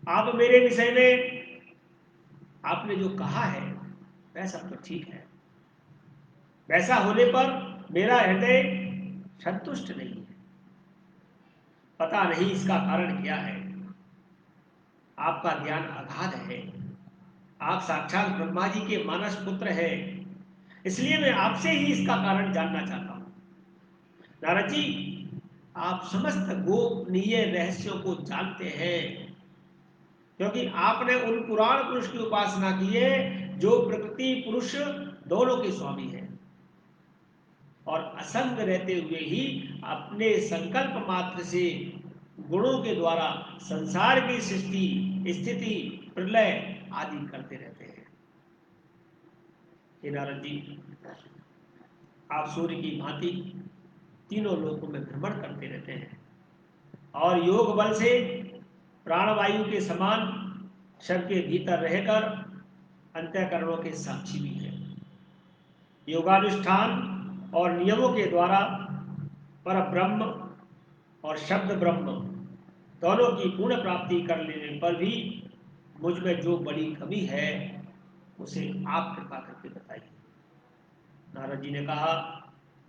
आप मेरे विषय में आपने जो कहा है वह सब तो ठीक है। वैसा होने पर मेरा हृदय संतुष्ट नहीं है। पता नहीं इसका कारण क्या है। आपका ज्ञान अगाध है, आप साक्षात ब्रह्मा जी के मानस पुत्र है, इसलिए मैं आपसे ही इसका कारण जानना चाहता हूं। नारद जी, आप समस्त गोपनीय रहस्यों को जानते हैं, क्योंकि आपने उन पुराण पुरुष की उपासना की है जो प्रकृति पुरुष दोनों के स्वामी है और असंग रहते हुए ही अपने संकल्प मात्र से गुणों के द्वारा संसार की सृष्टि, स्थिति, प्रलय आदि करते रहते हैं। हे नारद जी, आप सूर्य की भांति तीनों लोकों में भ्रमण करते रहते हैं और योग बल से प्राणवायु के समान सबके भीतर रहकर अंतःकरणों के साक्षी भी है। योगानुष्ठान और नियमों के द्वारा पर ब्रह्म और शब्द ब्रह्म दोनों की पूर्ण प्राप्ति कर लेने पर भी मुझ में जो बड़ी कमी है उसे आप कृपा करके बताइए। नारद जी ने कहा,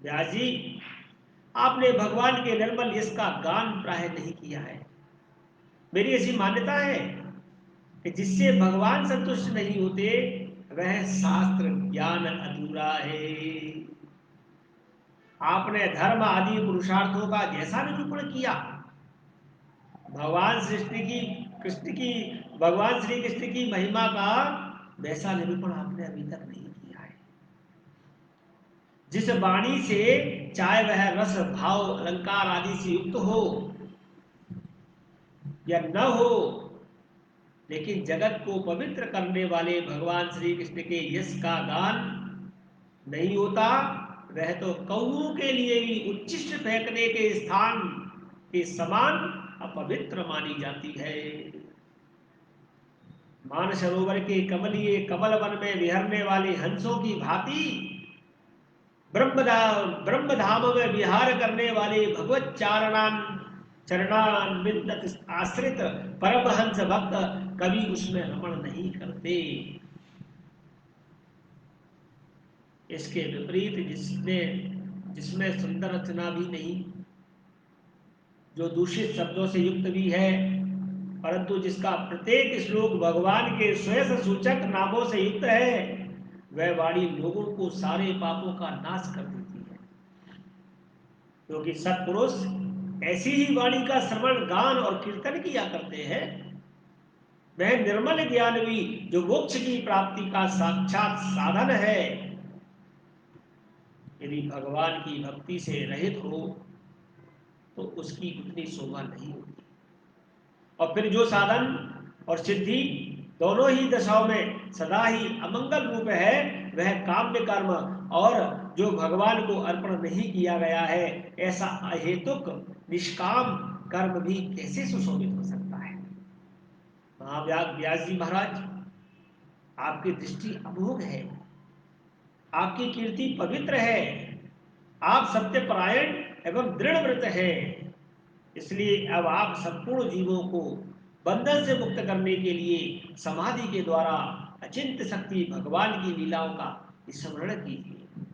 व्यास जी, आपने भगवान के निर्मल यश का गान प्राय नहीं किया है। मेरी ऐसी मान्यता है कि जिससे भगवान संतुष्ट नहीं होते वह शास्त्र ज्ञान अधूरा है। आपने धर्म आदि पुरुषार्थों का जैसा निरूपण किया, भगवान श्री कृष्ण की महिमा का वैसा निरूपण आपने अभी तक नहीं किया है। जिस वाणी से चाहे वह रस भाव अलंकार आदि से युक्त हो या न हो, लेकिन जगत को पवित्र करने वाले भगवान श्री कृष्ण के यश का गान नहीं होता, वह तो कौओं के लिए भी उच्छिष्ट फेंकने के स्थान के समान अपवित्र मानी जाती है। मानसरोवर के कमलीय कमल वन में विहरने वाले हंसों की भांति ब्रह्मधाम में विहार करने वाले भगवत चरणान्वित आश्रित परमहंस भक्त कभी उसमें रमण नहीं करते। इसके विपरीत जिसमें सुंदर रचना भी नहीं, जो दूषित शब्दों से युक्त भी है, परंतु जिसका प्रत्येक श्लोक भगवान के स्वयं सूचक नामों से युक्त है, वह वाणी लोगों को सारे पापों का नाश कर देती है। क्योंकि सत्पुरुष ऐसी ही वाणी का श्रवण गान और कीर्तन किया करते हैं। वह निर्मल ज्ञान भी जो मोक्ष की प्राप्ति का साक्षात साधन है, यदि भगवान की भक्ति से रहित हो तो उसकी उतनी शोभा नहीं होती। और फिर जो साधन और सिद्धि दोनों ही दशाओं में सदा ही अमंगल रूप है, वह काम्य कर्म और जो भगवान को अर्पण नहीं किया गया है, ऐसा अहेतुक निष्काम कर्म भी कैसे सुशोभित हो सकता है। व्यास जी महाराज, आपकी दृष्टि अमोघ है, आपकी कीर्ति पवित्र है, आप सत्यपरायण एवं दृढ़ व्रत है। इसलिए अब आप संपूर्ण जीवों को बंधन से मुक्त करने के लिए समाधि के द्वारा अचिंत्य शक्ति भगवान की लीलाओं का स्मरण कीजिए।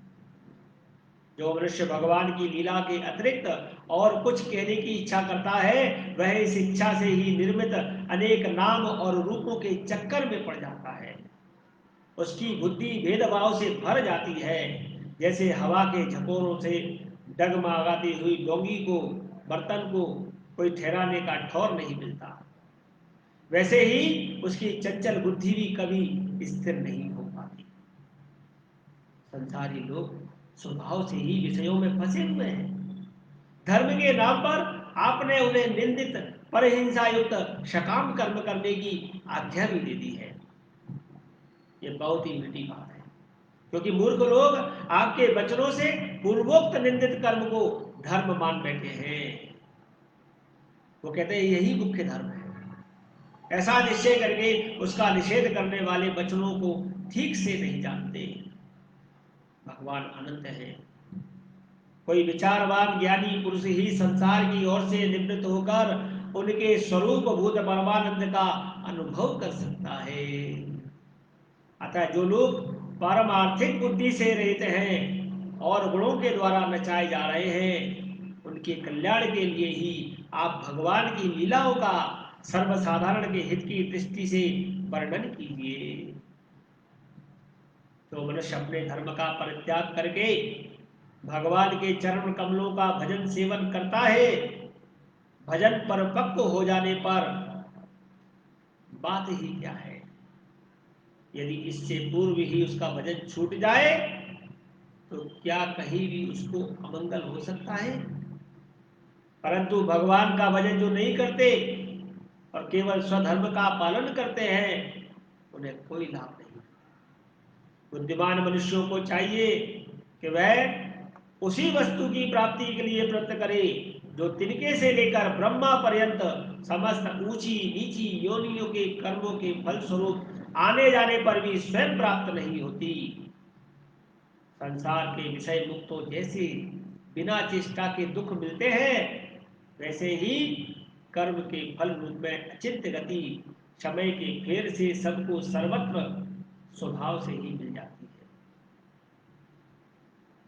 जो मनुष्य भगवान की लीला के अतिरिक्त और कुछ कहने की इच्छा करता है, वह इस इच्छा से ही निर्मित अनेक नाम और रूपों के चक्कर में पड़ जाता है। उसकी बुद्धि भेदभाव से भर जाती है। जैसे हवा के झकोरों से डगमगाती हुई डोंगी को, बर्तन को कोई ठहराने का ठौर नहीं मिलता, वैसे ही उसकी चंचल बुद्धि भी कभी स्थिर नहीं हो पाती। संसारी लोग स्वभाव से ही विषयों में फंसे हुए हैं। धर्म के नाम पर आपने उन्हें निंदित परहिंसा युक्त सकाम कर्म करने की आज्ञा भी दे दी है। ये बहुत ही मीठी बात है, क्योंकि मूर्ख लोग आपके वचनों से पूर्वोक्त निंदित कर्म को धर्म मान बैठे हैं। वो कहते हैं यही मुख्य धर्म है। ऐसा निश्चय करके उसका निषेध करने वाले वचनों को ठीक से नहीं जानते। भगवान अनंत है। कोई विचारवान ज्ञानी पुरुष ही संसार की ओर से निवृत्त होकर उनके स्वरूप भूत परमानंद का अनुभव कर सकता है। अतः जो लोग पारमार्थिक बुद्धि से रहते हैं और गुणों के द्वारा नचाए जा रहे हैं, उनके कल्याण के लिए ही आप भगवान की लीलाओं का सर्वसाधारण के हित की दृष्टि से वर्णन कीजिए। तो मनुष्य अपने धर्म का परित्याग करके भगवान के चरण कमलों का भजन सेवन करता है, भजन परिपक्व हो जाने पर बात ही क्या है। यदि इससे पूर्व ही उसका भजन छूट जाए तो क्या कहीं भी उसको अमंगल हो सकता है। परंतु भगवान का भजन जो नहीं करते और केवल स्वधर्म का पालन करते हैं, उन्हें कोई लाभ नहीं। बुद्धिमान मनुष्यों को चाहिए कि वह उसी वस्तु की प्राप्ति के लिए प्रयत्न करे जो तिनके से लेकर ब्रह्मा पर्यंत समस्त ऊंची नीची योनियों के कर्मों के फल स्वरूप आने जाने पर भी स्वयं प्राप्त नहीं होती। संसार के विषय मुक्तों जैसे बिना चेष्टा के दुख मिलते हैं, वैसे ही कर्म के फल रूप में अचिंत्य गति समय के फेर से सबको सर्वत्र स्वभाव से ही मिल जाती है।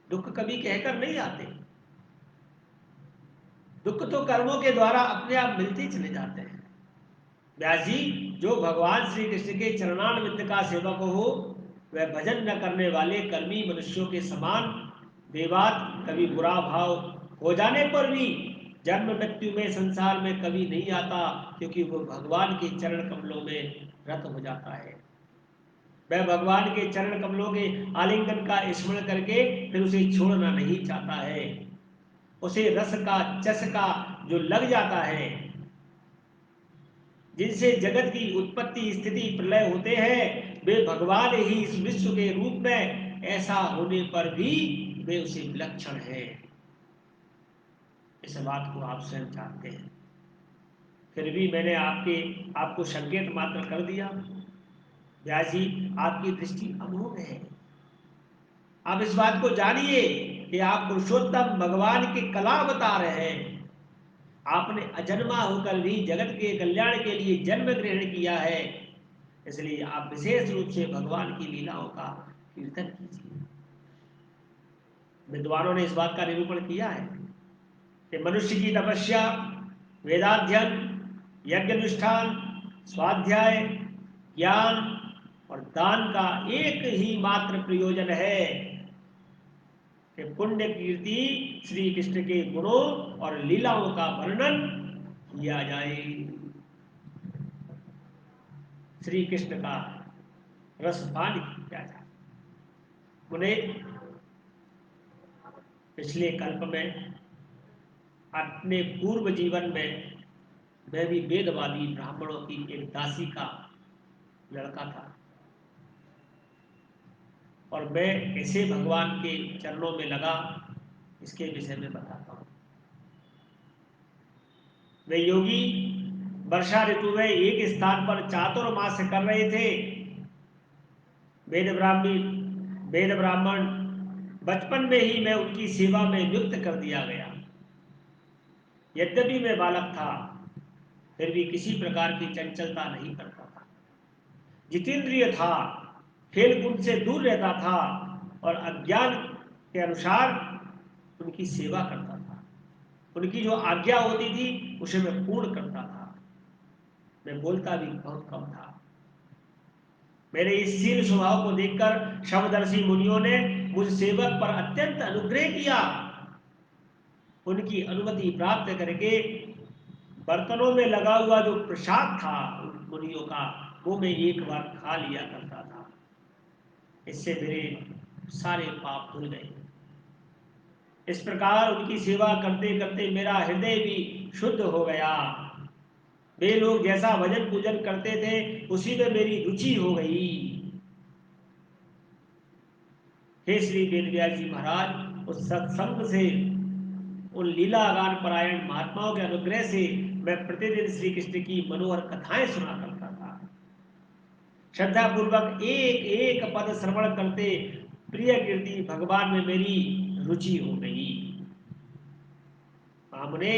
दुख कभी कहकर नहीं आते, दुख तो कर्मों के द्वारा अपने आप मिलते चले जाते हैं। व्यास जी, जो भगवान श्री कृष्ण के चरणारविंद का सेवक हो, वह भजन न करने वाले कर्मी मनुष्यों के समान देवात कभी बुरा भाव हो जाने पर भी जन्म मृत्यु में संसार में कभी नहीं आता, क्योंकि वो भगवान के चरण कमलों में रत हो जाता है। वह भगवान के चरण कमलों के आलिंगन का स्मरण करके फिर उसे छोड़ना नहीं चाहता है। उसे रस का चस्का जो लग जाता है, जिनसे जगत की उत्पत्ति स्थिति प्रलय होते हैं, वे भगवान ही इस विश्व के रूप में, ऐसा होने पर भी वे उसे विलक्षण है। इस बात को आप स्वयं जानते हैं, फिर भी मैंने आपको संकेत मात्र कर दिया। व्यास जी, आपकी दृष्टि अमोघ है। आप इस बात को जानिए कि आप पुरुषोत्तम भगवान के कला बता रहे हैं। आपने अजन्मा होकर भी जगत के कल्याण के लिए जन्म ग्रहण किया है, इसलिए आप विशेष रूप से भगवान की लीलाओं का कीर्तन कीजिए। विद्वानों ने इस बात का निरूपण किया है कि मनुष्य की तपस्या, वेदाध्ययन, यज्ञ अनुष्ठान, स्वाध्याय, ज्ञान और दान का एक ही मात्र प्रयोजन है कि पुण्य कीर्ति श्री कृष्ण के गुणों और लीलाओं का वर्णन किया जाए, श्री कृष्ण का रसपान किया जाए। उन्हें पिछले कल्प में, अपने पूर्व जीवन में, मैं भी वेदवादी ब्राह्मणों की एक दासी का लड़का था और मैं कैसे भगवान के चरणों में लगा, इसके विषय में बताता हूं। वे योगी वर्षा ऋतु में एक स्थान पर चातुर्मास कर रहे थे। वेद ब्राह्मण बचपन में ही मैं उनकी सेवा में नियुक्त कर दिया गया। यद्यपि मैं बालक था, फिर भी किसी प्रकार की चंचलता नहीं करता था। जितेंद्रिय था, खेल कूद से दूर रहता था और अज्ञान के अनुसार उनकी सेवा करता था। उनकी जो आज्ञा होती थी उसे मैं पूर्ण करता था। मैं बोलता भी बहुत कम था। मेरे इस शील स्वभाव को देखकर शवदर्शी मुनियों ने मुझ सेवक पर अत्यंत अनुग्रह किया। उनकी अनुमति प्राप्त करके बर्तनों में लगा हुआ जो प्रसाद था उन मुनियों का, वो मैं एक बार खा लिया करता था। इससे मेरे सारे पाप धुल गए। इस प्रकार उनकी सेवा करते करते मेरा हृदय भी शुद्ध हो गया। वे लोग जैसा भजन पूजन करते थे उसी में मेरी रुचि हो गई। हे श्री वेदव्यास जी महाराज, उस सत्संग से, उन लीला गान परायण महात्माओं के अनुग्रह से मैं प्रतिदिन श्री कृष्ण की मनोहर कथाएं सुना करता था। श्रद्धा पूर्वक एक एक पद श्रवण करते प्रिय कीर्ति भगवान में मेरी रुचि हो गई। हमने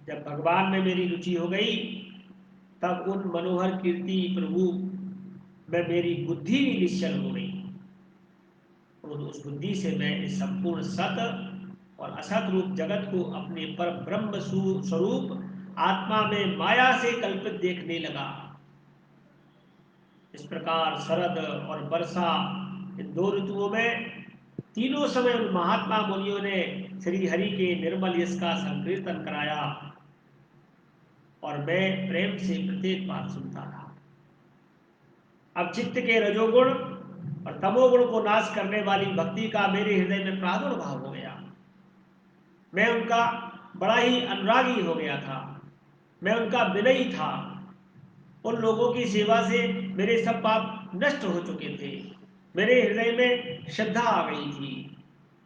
जब भगवान में मेरी रुचि हो गई, तब उन मनोहर कीर्ति प्रभु में मेरी बुद्धि भी निश्चल हो गई और उस बुद्धि से मैं इस संपूर्ण सत और असत रूप जगत को अपने पर ब्रह्म स्वरूप आत्मा में माया से कल्पित देखने लगा। इस प्रकार शरद और वर्षा, इन दो ऋतुओं में तीनों समय उन महात्मा मुनियों ने श्री हरि के निर्मल यश का संकीर्तन कराया और मैं प्रेम से प्रत्येक बात सुनता रहा। अब चित्त के रजोगुण और तमोगुण को नाश करने वाली भक्ति का मेरे हृदय में प्रादुर्भाव हो गया। मैं उनका बड़ा ही अनुरागी हो गया था, मैं उनका विनयी था। उन लोगों की सेवा से मेरे सब पाप नष्ट हो चुके थे, मेरे हृदय में श्रद्धा आ गई थी,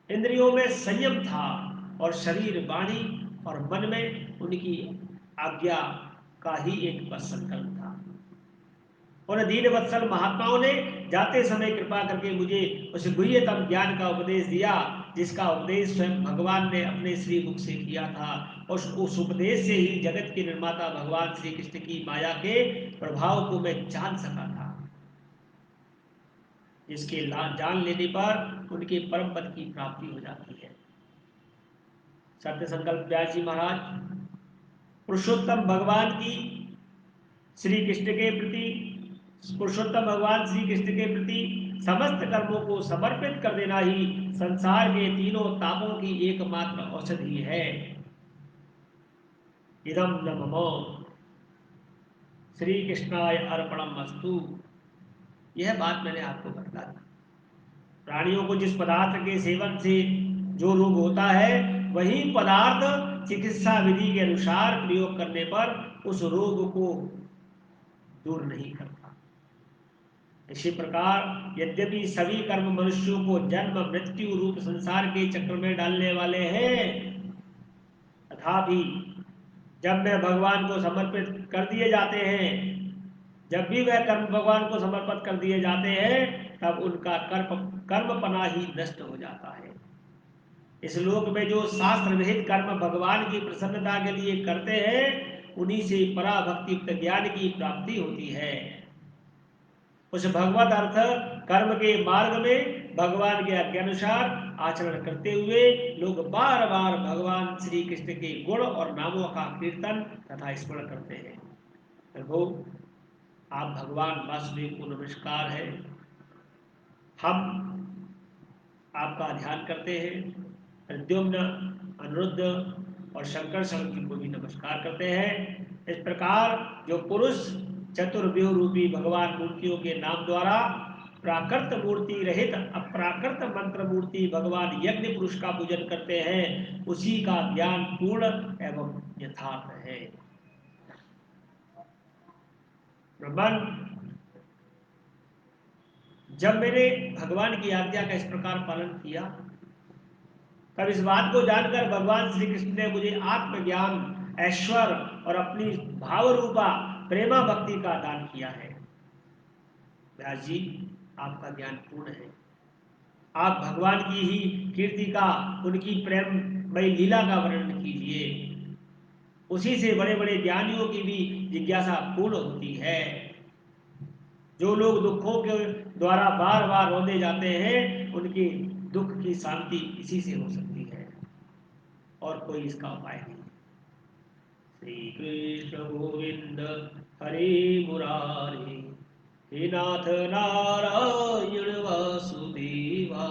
इंद्रियों में संयम था और शरीर, वाणी और मन में उनकी आज्ञा का ही एक बस संकल्प था। उन दीन वत्सल महात्माओं ने जाते समय कृपा करके मुझे उस गुह्यतम ज्ञान का उपदेश दिया, जिसका उपदेश स्वयं भगवान ने अपने श्री मुख से किया था। और उस उपदेश से ही जगत के निर्माता भगवान श्री कृष्ण की माया के प्रभाव को मैं जान सका था, जिसके जान लेने पर उनके परम पद की प्राप्ति हो जाती है। सत्य संकल्प व्यास जी महाराज पुरुषोत्तम भगवान की श्री कृष्ण के प्रति, पुरुषोत्तम भगवान श्री कृष्ण के प्रति समस्त कर्मों को समर्पित कर देना ही संसार के तीनों तापों की एकमात्र औषधि है। इदम न ममो श्री कृष्णाय अर्पणमस्तु। यह बात मैंने आपको बता दी। प्राणियों को जिस पदार्थ के सेवन से जो रोग होता है, वही पदार्थ चिकित्सा विधि के अनुसार प्रयोग करने पर उस रोग को दूर नहीं करता। इसी प्रकार यद्यपि सभी कर्म मनुष्यों को जन्म मृत्यु रूप संसार के चक्र में डालने वाले हैं, तथापि जब मैं भगवान को समर्पित कर दिए जाते हैं, जब भी वह कर्म भगवान को समर्पित कर दिए जाते हैं, तब उनका कर्मपना ही नष्ट हो जाता है। इस लोक में जो शास्त्र विहित कर्म भगवान की प्रसन्नता के लिए करते हैं, उन्हीं से पराभक्ति युक्त ज्ञान की प्राप्ति होती है। उस भगवत अर्थ कर्म के मार्ग में भगवान के आज्ञानुसार आचरण करते हुए लोग बार बार भगवान श्री कृष्ण के गुण और नामों का कीर्तन तथा स्मरण करते हैं। प्रभु, आप भगवान वासुदेव को नमस्कार है। हम आपका ध्यान करते हैं। प्रद्युम्न, अनिरुद्ध और शंकर जी को भी नमस्कार करते हैं। इस प्रकार जो पुरुष चतुर्व्यूह रूपी भगवान मूर्तियों के नाम द्वारा प्राकृत मूर्ति रहित अप्राकृत मंत्र मूर्ति भगवान यज्ञ पुरुष का पूजन करते हैं, उसी का ज्ञान पूर्ण एवं यथार्थ है। ब्रह्मन, जब मैंने भगवान की आज्ञा का इस प्रकार पालन किया, तब इस बात को जानकर भगवान श्री कृष्ण ने मुझे आत्मज्ञान, ऐश्वर्य और अपनी भाव रूपा प्रेमा भक्ति का दान किया है। व्यास जी, आपका ज्ञान पूर्ण है। आप भगवान की ही कीर्ति का, उनकी प्रेममयी लीला का वर्णन कीजिए। उसी से बड़े बड़े ज्ञानियों की भी जिज्ञासा पूर्ण होती है। जो लोग दुखों के द्वारा बार बार रोंदे जाते हैं, उनके दुख की शांति इसी से हो सकती है, और कोई इसका उपाय नहीं। श्री कृष्ण गोविंद हरे मुरारी, हे नाथ नारायण वासुदेवा।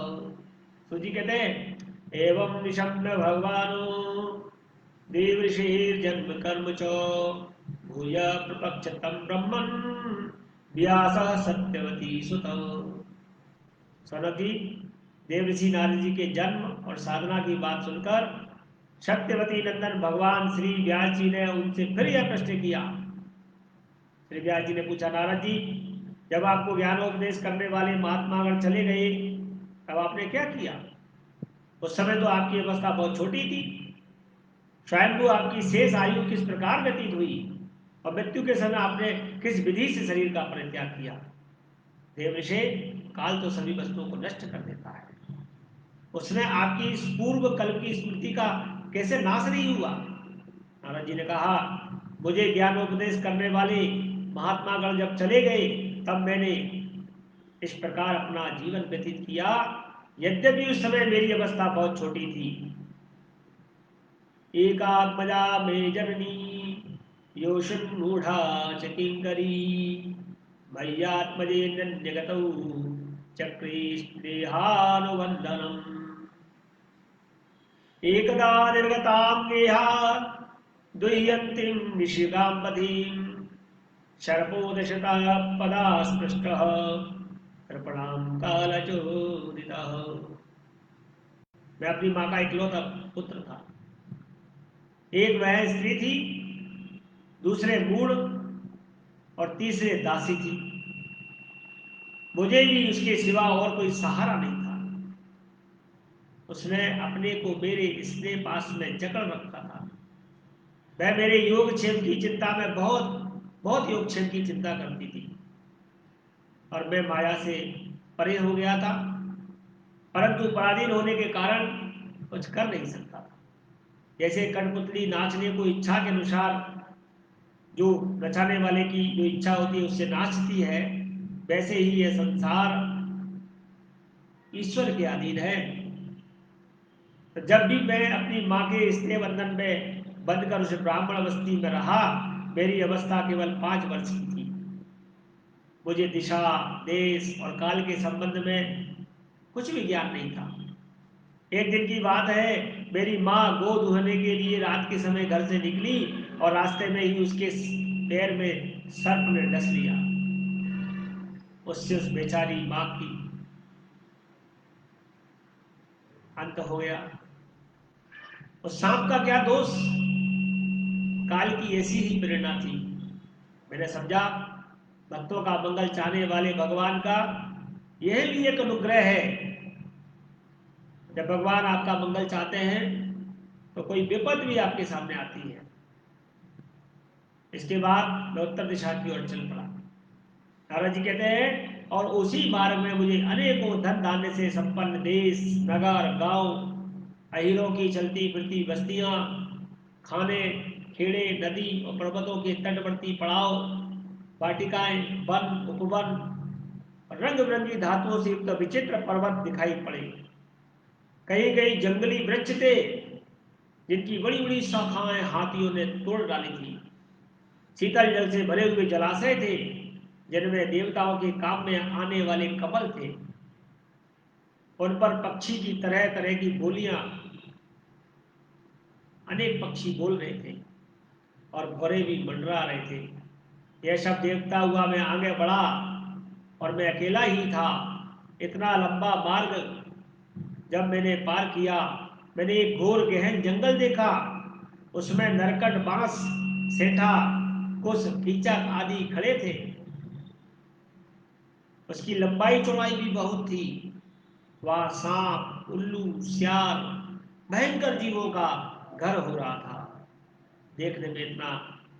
तो जी कहते हैं, एवं निशम्य भगवानो देवऋषिर जन्म कर्म चो भूय प्रपक्षतम ब्रह्मन् व्यास सत्यवती सुत। सनक जी, देवऋषि नारद जी के जन्म और साधना की बात सुनकर सत्यवती नंदन भगवान श्री व्यास जी ने उनसे फिर यह प्रश्न किया। श्री व्यास जी ने पूछा, नारद जी, जब आपको ज्ञानोपदेश करने वाले महात्मागण चले गए, तब आपने क्या किया? उस समय तो आपकी अवस्था बहुत छोटी थी। स्वयं को आपकी शेष आयु किस प्रकार व्यतीत हुई, और मृत्यु के समय आपने किस विधि से शरीर का परित्याग किया? देवऋषि, काल तो सभी वस्तुओं को नष्ट कर देता है। उसने आपकी इस पूर्व कल्प की स्मृति का कैसे नाश नहीं हुआ? नारद जी ने कहा, मुझे ज्ञानोपदेश करने वाले महात्मागण जब चले गए, तब मैंने इस प्रकार अपना जीवन व्यतीत किया। यद्यपि उस समय मेरी अवस्था बहुत छोटी थी। एकात्मजा में जननी योषुन मूढ़ा च किंकरी मय्यात्मजे नन्यगतौ चक्रीस्नेहानुवन्दनम् एकदा निर्गतां गेहा दुह्यन्तीं निशिकाम्बधीं शर्पोदशतः पदा स्पृष्टः कृपणां कालचोदितः। मैं अपनी माँ का इकलौता पुत्र था। एक वह स्त्री थी, दूसरे मूढ़ और तीसरे दासी थी। मुझे भी उसके सिवा और कोई सहारा नहीं था। उसने अपने को मेरे स्नेह पास में जकड़ रखा था। वह मेरे योगक्षेम की चिंता में बहुत बहुत योगक्षेम की चिंता करती थी और मैं माया से परे हो गया था, परंतु पराधीन होने के कारण कुछ कर नहीं सकता था। जैसे कठपुतली नाचने को इच्छा के अनुसार जो नचाने वाले की जो इच्छा होती है उससे नाचती है, वैसे ही यह संसार ईश्वर के अधीन है। तो जब भी मैं अपनी माँ के स्नेह बंधन में बंद कर उस ब्राह्मण अवस्थी में रहा, मेरी अवस्था केवल 5 वर्ष की थी। मुझे दिशा, देश और काल के संबंध में कुछ भी ज्ञान नहीं था। एक दिन की बात है, मेरी माँ गोद दुहने के लिए रात के समय घर से निकली और रास्ते में ही उसके पैर में सर्प ने डस लिया। उससे उस बेचारी माँ की अंत हो गया। उस सांप का क्या दोष, काल की ऐसी ही प्रेरणा थी। मैंने समझा भक्तों का मंगल चाहने वाले भगवान का यह भी एक अनुग्रह है। जब भगवान आपका मंगल चाहते हैं तो कोई विपद भी आपके सामने आती है। इसके बाद मैं उत्तर दिशा की ओर चल पड़ा। नारद जी कहते हैं और उसी मार्ग में मुझे अनेकों धन धान्य से संपन्न देश, नगर, गांव, अहीरों की चलती फिरती बस्तियां, खाने, खेड़े, नदी और पर्वतों के तटवर्ती पड़ाव, वाटिकाएं, वन, उपवन और रंग बिरंगी धातुओं से युक्त विचित्र पर्वत दिखाई पड़े। कहीं कहीं जंगली वृक्ष थे जिनकी बड़ी बड़ी शाखाएं हाथियों ने तोड़ डाली थी। शीतल जल से भरे हुए जलाशय थे जिनमें देवताओं के काम में आने वाले कमल थे। उन पर पक्षी की तरह तरह की बोलियां, अनेक पक्षी बोल रहे थे और भौरे भी मंडरा रहे थे। यह सब देखता हुआ मैं आगे बढ़ा और मैं अकेला ही था। इतना लंबा मार्ग जब मैंने पार किया, मैंने एक घोर गहन जंगल देखा। उसमें नरकट, बांस, सेठा, कुश, कीचक आदि खड़े थे। उसकी लंबाई चौड़ाई भी बहुत थी। वहां सांप, उल्लू, सियार, भयंकर जीवों का घर हो रहा था। देखने में इतना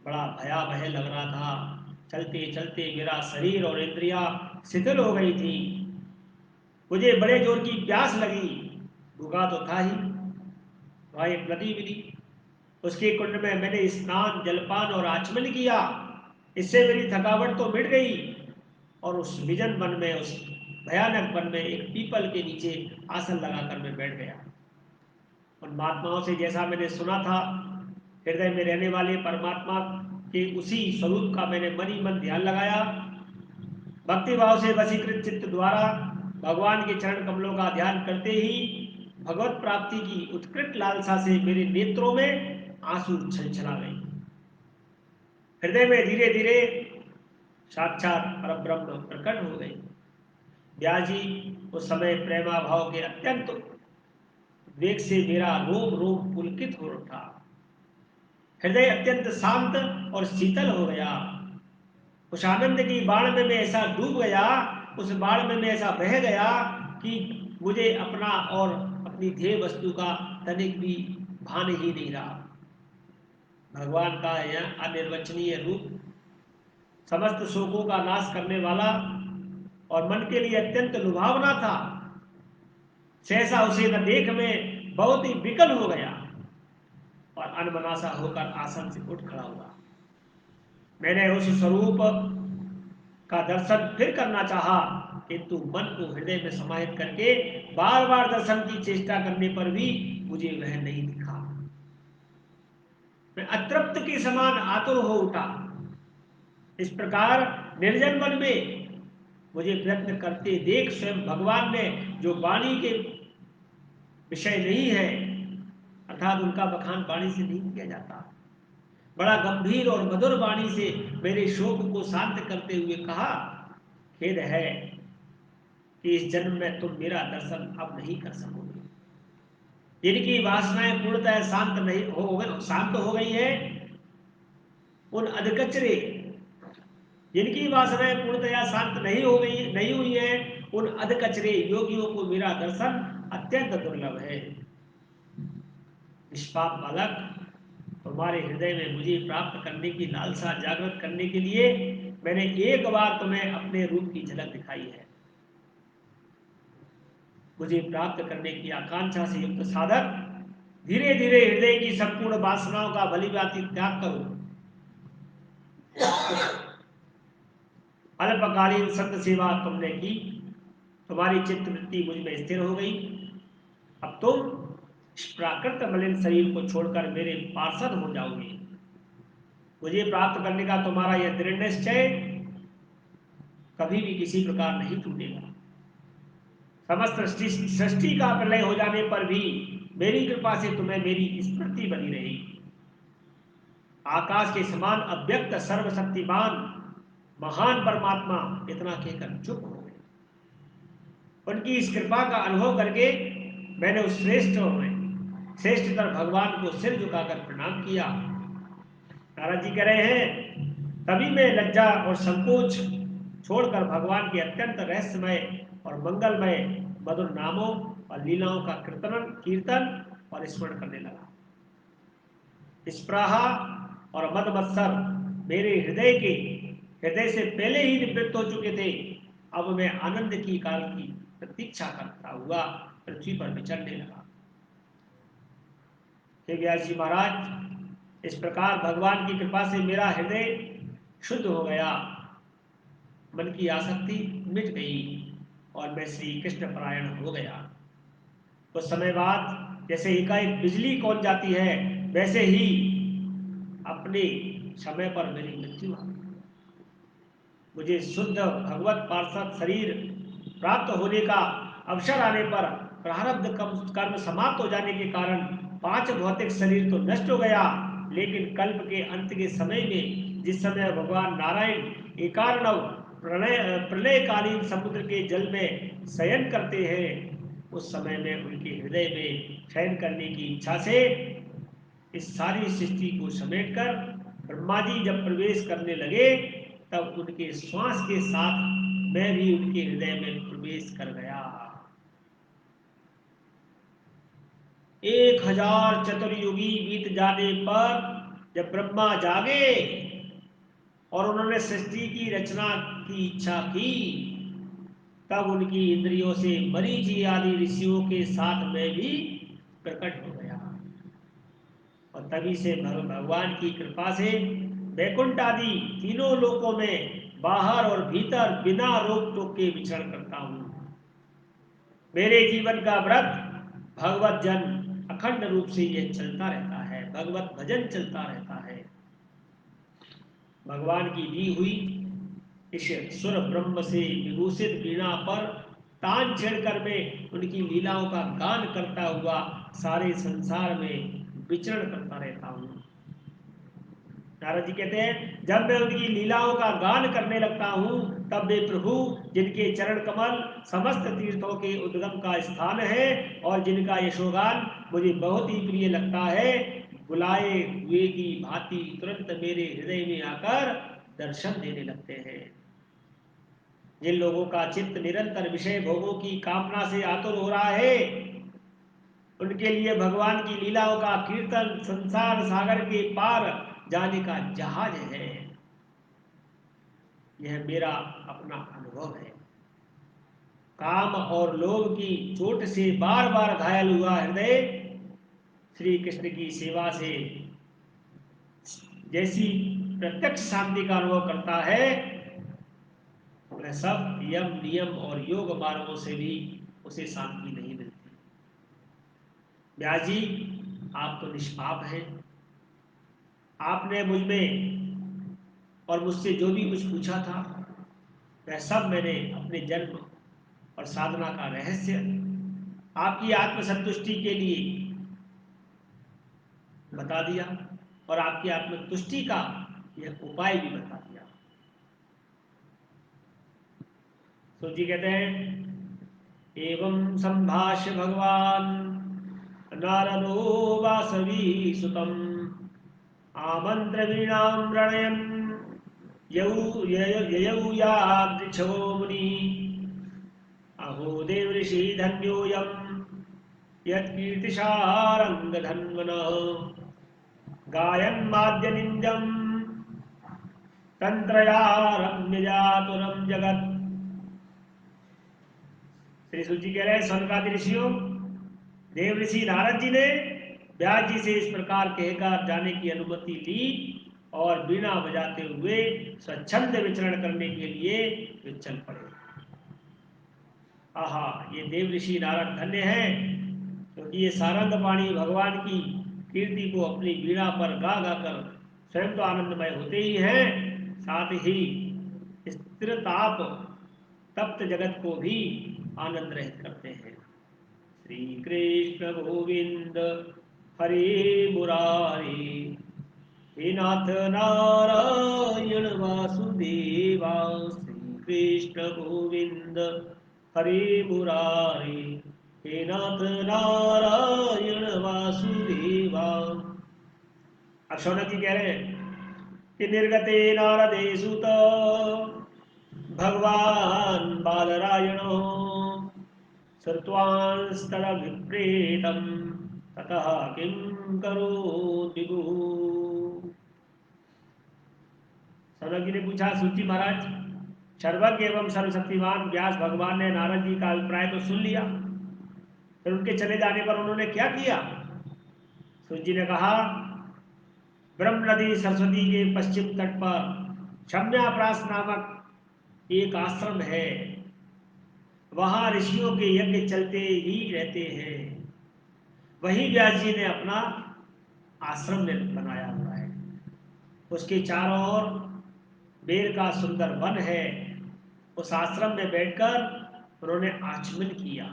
बड़ा भयावह लग रहा था। चलते चलते मेरा शरीर और इंद्रियां शिथिल हो गई थी। मुझे बड़े जोर की प्यास लगी। भूखा तो था ही। वहां एक नदी मिली। उसके कुंड में मैंने स्नान, जलपान और आचमन किया। इससे मेरी थकावट तो मिट गई और उस विजन वन में, उस भयानक वन में एक पीपल के नीचे आसन लगाकर मैं बैठ गया। उन महात्माओं से जैसा मैंने सुना था, हृदय में रहने वाले परमात्मा के उसी स्वरूप का मैंने मन ही मन ध्यान लगाया। भक्ति भाव से वशीकृत चित्त द्वारा भगवान के चरण कमलों का ध्यान करते ही भगवत प्राप्ति की उत्कृष्ट लालसा से मेरे नेत्रों में आंसू छलछला गए। हृदय में धीरे धीरे साक्षात परब्रह्म प्रकट हो गए। व्यास जी उस समय प्रेमा भाव के अत्यंत वेग से मेरा रोम रोम पुलकित हो उठा। हृदय अत्यंत शांत और शीतल हो गया। उस आनंद की बाढ़ में मैं ऐसा डूब गया, उस बाढ़ में मैं ऐसा बह गया कि मुझे अपना और अपनी ध्येय वस्तु का तनिक भी भान ही नहीं रहा। भगवान का यह अनिर्वचनीय रूप समस्त शोकों का नाश करने वाला और मन के लिए अत्यंत लुभावना था। सहसा उसे न देख में बहुत ही विकल हो गया और अनमनासा होकर आसन से उठ खड़ा हुआ। मैंने उस स्वरूप का दर्शन फिर करना चाहा, किंतु मन को हृदय में समाहित करके बार बार दर्शन की चेष्टा करने पर भी मुझे वह नहीं दिखा। मैं अतृप्त के समान आतुर हो उठा। इस प्रकार निर्जन वन में मुझे व्यक्त करते देख स्वयं भगवान ने जो वाणी के विषय नहीं है, अर्थात उनका बखान वाणी से नहीं किया जाता, बड़ा गंभीर और मधुर वाणी से मेरे शोक को शांत करते हुए कहा, खेद है कि इस जन्म में तुम मेरा दर्शन अब नहीं कर सकोगे। जिनकी वासनाएं पूर्णतः शांत हो गई है, उन अधकचरे, जिनकी वासनाएं पूर्णतया शांत नहीं हुई है, उन अधकचरे योगियों को मेरा दर्शन अत्यंत दुर्लभ है। निष्पाप बालक, तुम्हारे हृदय में मुझे प्राप्त करने की लालसा जागृत करने के लिए मैंने एक बार तुम्हें अपने रूप की झलक दिखाई है। मुझे प्राप्त करने की आकांक्षा से युक्त साधक धीरे धीरे हृदय की संपूर्ण वासनाओं का भलीभांति त्याग करो। अल्पकालीन संत सेवा तुमने की, तुम्हारी चित्तवृत्ति मुझ में स्थिर हो गई। अब तुम इस प्राकृत मलिन शरीर को छोड़कर मेरे पार्षद हो जाओगे। मुझे प्राप्त करने का तुम्हारा यह दृढ़ निश्चय कभी भी किसी प्रकार नहीं टूटेगा। समस्त सृष्टि का प्रलय हो जाने पर भी मेरी कृपा से तुम्हें मेरी स्मृति बनी रहेगी। आकाश के समान अव्यक्त सर्वशक्तिमान महान परमात्मा इतना कहकर चुप हो गए। उनकी इस कृपा का अनुभव करके मैंने उस श्रेष्ठतर भगवान को सिर झुकाकर प्रणाम किया। नारद जी कह रहे हैं, तभी मैं लज्जा और संकोच छोड़कर भगवान के अत्यंत रहस्यमय और मंगलमय मधुर नामों और लीलाओं का कीर्तन और स्मरण करने लगा। स्पृहा और मदमत्सर मेरे हृदय से पहले ही निवृत्त हो चुके थे। अब मैं आनंद की काल की प्रतीक्षा करता हुआ पृथ्वी पर विचरने लगा। हे व्यास जी महाराज, इस प्रकार भगवान की कृपा से मेरा हृदय शुद्ध हो गया, मन की आसक्ति मिट गई और मैं श्री कृष्ण परायण हो गया। कुछ समय बाद जैसे एकाएक बिजली कौन जाती है, वैसे ही अपने समय पर मेरी मृत्यु आ गई। मुझे शुद्ध भगवत पार्षद शरीर प्राप्त होने का अवसर आने पर प्रारब्ध कर्म समाप्त हो जाने के कारण 5 भौतिक शरीर तो नष्ट हो गया, लेकिन कल्प के अंत के समय में जिस समय भगवान नारायण एकार्णव प्रलयकालीन समुद्र के जल में शयन करते हैं, उस समय में उनके हृदय में शयन करने की इच्छा से इस सारी सृष्टि को समेटकर ब्रह्मा जी जब प्रवेश करने लगे, तब उनके श्वास के साथ मैं भी उनके हृदय में प्रवेश कर गया। 1000 चतुर्युगी बीत जाने पर जब ब्रह्मा जागे और उन्होंने सृष्टि की रचना की इच्छा की, तब उनकी इंद्रियों से मरीचि आदि ऋषियों के साथ मैं भी प्रकट हो गया। और तभी से भगवान की कृपा से वैकुंठ आदि तीनों लोकों में बाहर और भीतर बिना रोक टोक के विचरण करता हूं। मेरे जीवन का व्रत भगवत जन अखंड रूप से यह चलता रहता है, भगवत भजन चलता रहता है। भगवान की दी हुई इस सुर ब्रह्म से विभूषित वीणा पर तान छेड़कर मैं उनकी लीलाओं का गान करता हुआ सारे संसार में विचरण करता रहता हूं। नारद जी कहते हैं, जब मैं उनकी लीलाओं का गान करने लगता हूं, तब वे प्रभु जिनके चरण कमल समस्त तीर्थों के उद्गम का स्थान है और जिनका यशोगान मुझे बहुत ही प्रिय लगता है, बुलाए हुए की भांति तुरंत मेरे हृदय में आकर दर्शन देने लगते हैं। जिन लोगों का चित्त निरंतर विषय भोगों की कामना से आतुर हो रहा है, उनके लिए भगवान की लीलाओं का कीर्तन संसार सागर के पार जाने का जहाज है। यह मेरा अपना अनुभव है। काम और लोभ की चोट से बार बार घायल हुआ हृदय श्री कृष्ण की सेवा से जैसी प्रत्यक्ष शांति का अनुभव करता है, वह सब यम नियम और योग मार्गों से भी उसे शांति नहीं मिलती। व्यास जी, आप तो निष्पाप हैं। आपने मुझ में और मुझसे जो भी कुछ पूछा था, वह सब मैंने अपने जन्म और साधना का रहस्य आपकी आत्मसंतुष्टि के लिए बता दिया और आपकी आत्मतुष्टि का यह उपाय भी बता दिया। तो जी कहते हैं एवं संभाष्य भगवान नारदो वासवी सुतम आमंत्र वीणाम रणयन ययौ यादृच्छो मुनि अहो देव ऋषि धन्योऽयं यत्कीर्तिशारङ्गधन्वनः गायन्माद्यनिन्द्यं तंत्रयारम्यजातुरं जगत्। श्री सूत जी कह रहे हैं सनकादि ऋषियों, देव ऋषि नारद जी ने व्यास जी से इस प्रकार कहकर जाने की अनुमति ली और बीणा बजाते हुए स्वच्छंद विचरण करने के लिए वे चल पड़े। आहा, ये देव ऋषि नारद धन्य हैं, क्योंकि ये सारंग पाणी भगवान की कीर्ति को अपनी बीणा पर गा गा कर स्वयं तो आनंदमय होते ही हैं, साथ ही स्थिर ताप तप्त जगत को भी आनंद रहित करते हैं। श्री कृष्ण गोविंद हरे मुरारी हे नाथ नारायण वासुदेवा। श्री कृष्ण गोविंद हरे मुरारी हे नाथ नारायण वासुदेवा। अब शौनक जी कह रहे हैं कि निर्गते नारदे सुत भगवान बादरायणो श्रुत्वांस्तद विप्रेतम ततः किं करोति विभुः। शौनक जी ने पूछा, सूची महाराज, सर्वज्ञ एवं सर्वशक्तिमान व्यास भगवान ने नारद जी का अभिप्राय तो सुन लिया, फिर उनके चले जाने पर उन्होंने क्या किया? सूत जी ने कहा, ब्रह्म नदी सरस्वती के पश्चिम तट पर क्षम्याप्रास नामक एक आश्रम है, वहां ऋषियों के यज्ञ चलते ही रहते हैं। वहीं व्यास जी ने अपना आश्रम बनाया हुआ है। उसके चारों ओर बेर का सुंदर वन है। उस आश्रम में बैठकर उन्होंने आचमन किया